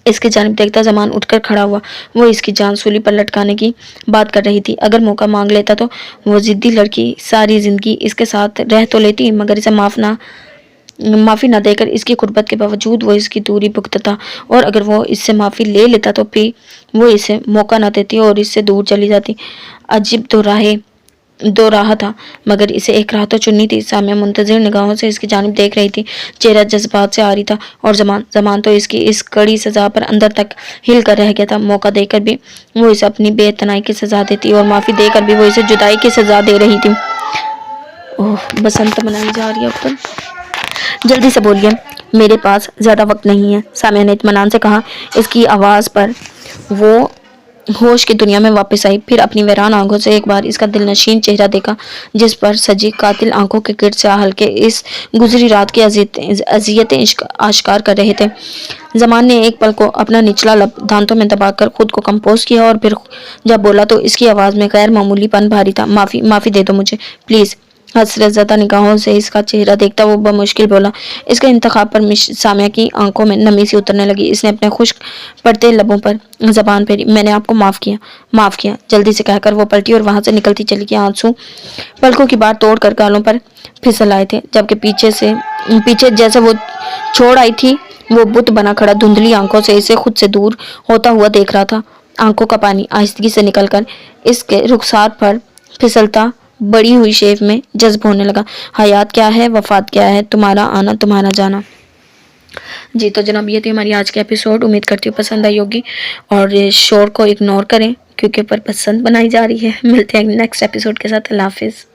اس کی جانب دیکھتا زمان اٹھ کر کھڑا ہوا۔ وہ اس کی جان سولی پر لٹکانے کی بات کر رہی تھی۔ اگر موقع مانگ لیتا تو وہ ضدی لڑکی ساری زندگی اس کے ساتھ رہ تو لیتی، مگر اسے معافی نہ دے کر اس کی قربت کے باوجود وہ اس کی دوری بھگتتا، اور اگر وہ اس سے معافی لے لیتا تو پھر وہ اسے موقع نہ دیتی اور اس سے دور چلی جاتی۔ عجیب دو راہ تھا، مگر اسے ایک راہ تو چننی تھی۔ سامیہ منتظر نگاہوں سے اس کی جانب دیکھ رہی تھی۔ چہرہ جذبات سے عاری تھا، اور زمان تو اس کی اس کڑی سزا پر اندر تک ہل کر رہ گیا تھا۔ موقع دے کر بھی وہ اسے اپنی بے اعتنائی کی سزا دیتی، اور معافی دے کر بھی وہ اسے جدائی کی سزا دے رہی تھی۔ بسنت منائی جا رہی ہے اوپر۔ جلدی سے بولیے، میرے پاس زیادہ وقت نہیں ہے، سامیہ نے اطمینان سے کہا۔ اس کی آواز پر وہ ہوش کی دنیا میں واپس آئی، پھر اپنی ویران آنکھوں سے ایک بار اس کا دلنشین چہرہ دیکھا، جس پر سجی قاتل آنکھوں کے گرد سے ہلکے اس گزری رات کی اذیتیں آشکار کر رہے تھے۔ زمان نے ایک پل کو اپنا نچلا لب دانتوں میں دبا کر خود کو کمپوز کیا، اور پھر جب بولا تو اس کی آواز میں غیر معمولی پن بھاری تھا۔ معافی دے دو مجھے پلیز۔ حسرت زدہ نگاہوں سے اس کا چہرہ دیکھتا وہ بمشکل بولا۔ اس کے انتخاب پر سامیہ کی آنکھوں میں نمی سی اترنے لگی۔ اس نے اپنے خشک پڑتے لبوں پر زبان پھیری۔ میں نے آپ کو معاف کیا، جلدی سے کہہ کر وہ پلٹی اور وہاں سے نکلتی چلی گئی۔ آنسو پلکوں کی بار توڑ کر گالوں پر پھسل آئے تھے، جبکہ پیچھے جیسے وہ چھوڑ آئی تھی وہ بت بنا کھڑا دھندلی آنکھوں سے اسے خود سے دور ہوتا ہوا دیکھ رہا تھا۔ آنکھوں کا پانی آہستگی سے نکل کر اس کے رخسار پر پھسلتا بڑی ہوئی شیف میں جذب ہونے لگا۔ حیات کیا ہے، وفات کیا ہے، تمہارا آنا تمہارا جانا۔ جی تو جناب یہ تھی ہماری آج کی ایپیسوڈ، امید کرتی ہوں پسند آئی ہوگی، اور شور کو اگنور کریں کیونکہ پر پسند بنائی جا رہی ہے۔ ملتے ہیں نیکسٹ ایپیسوڈ کے ساتھ۔ اللہ حافظ۔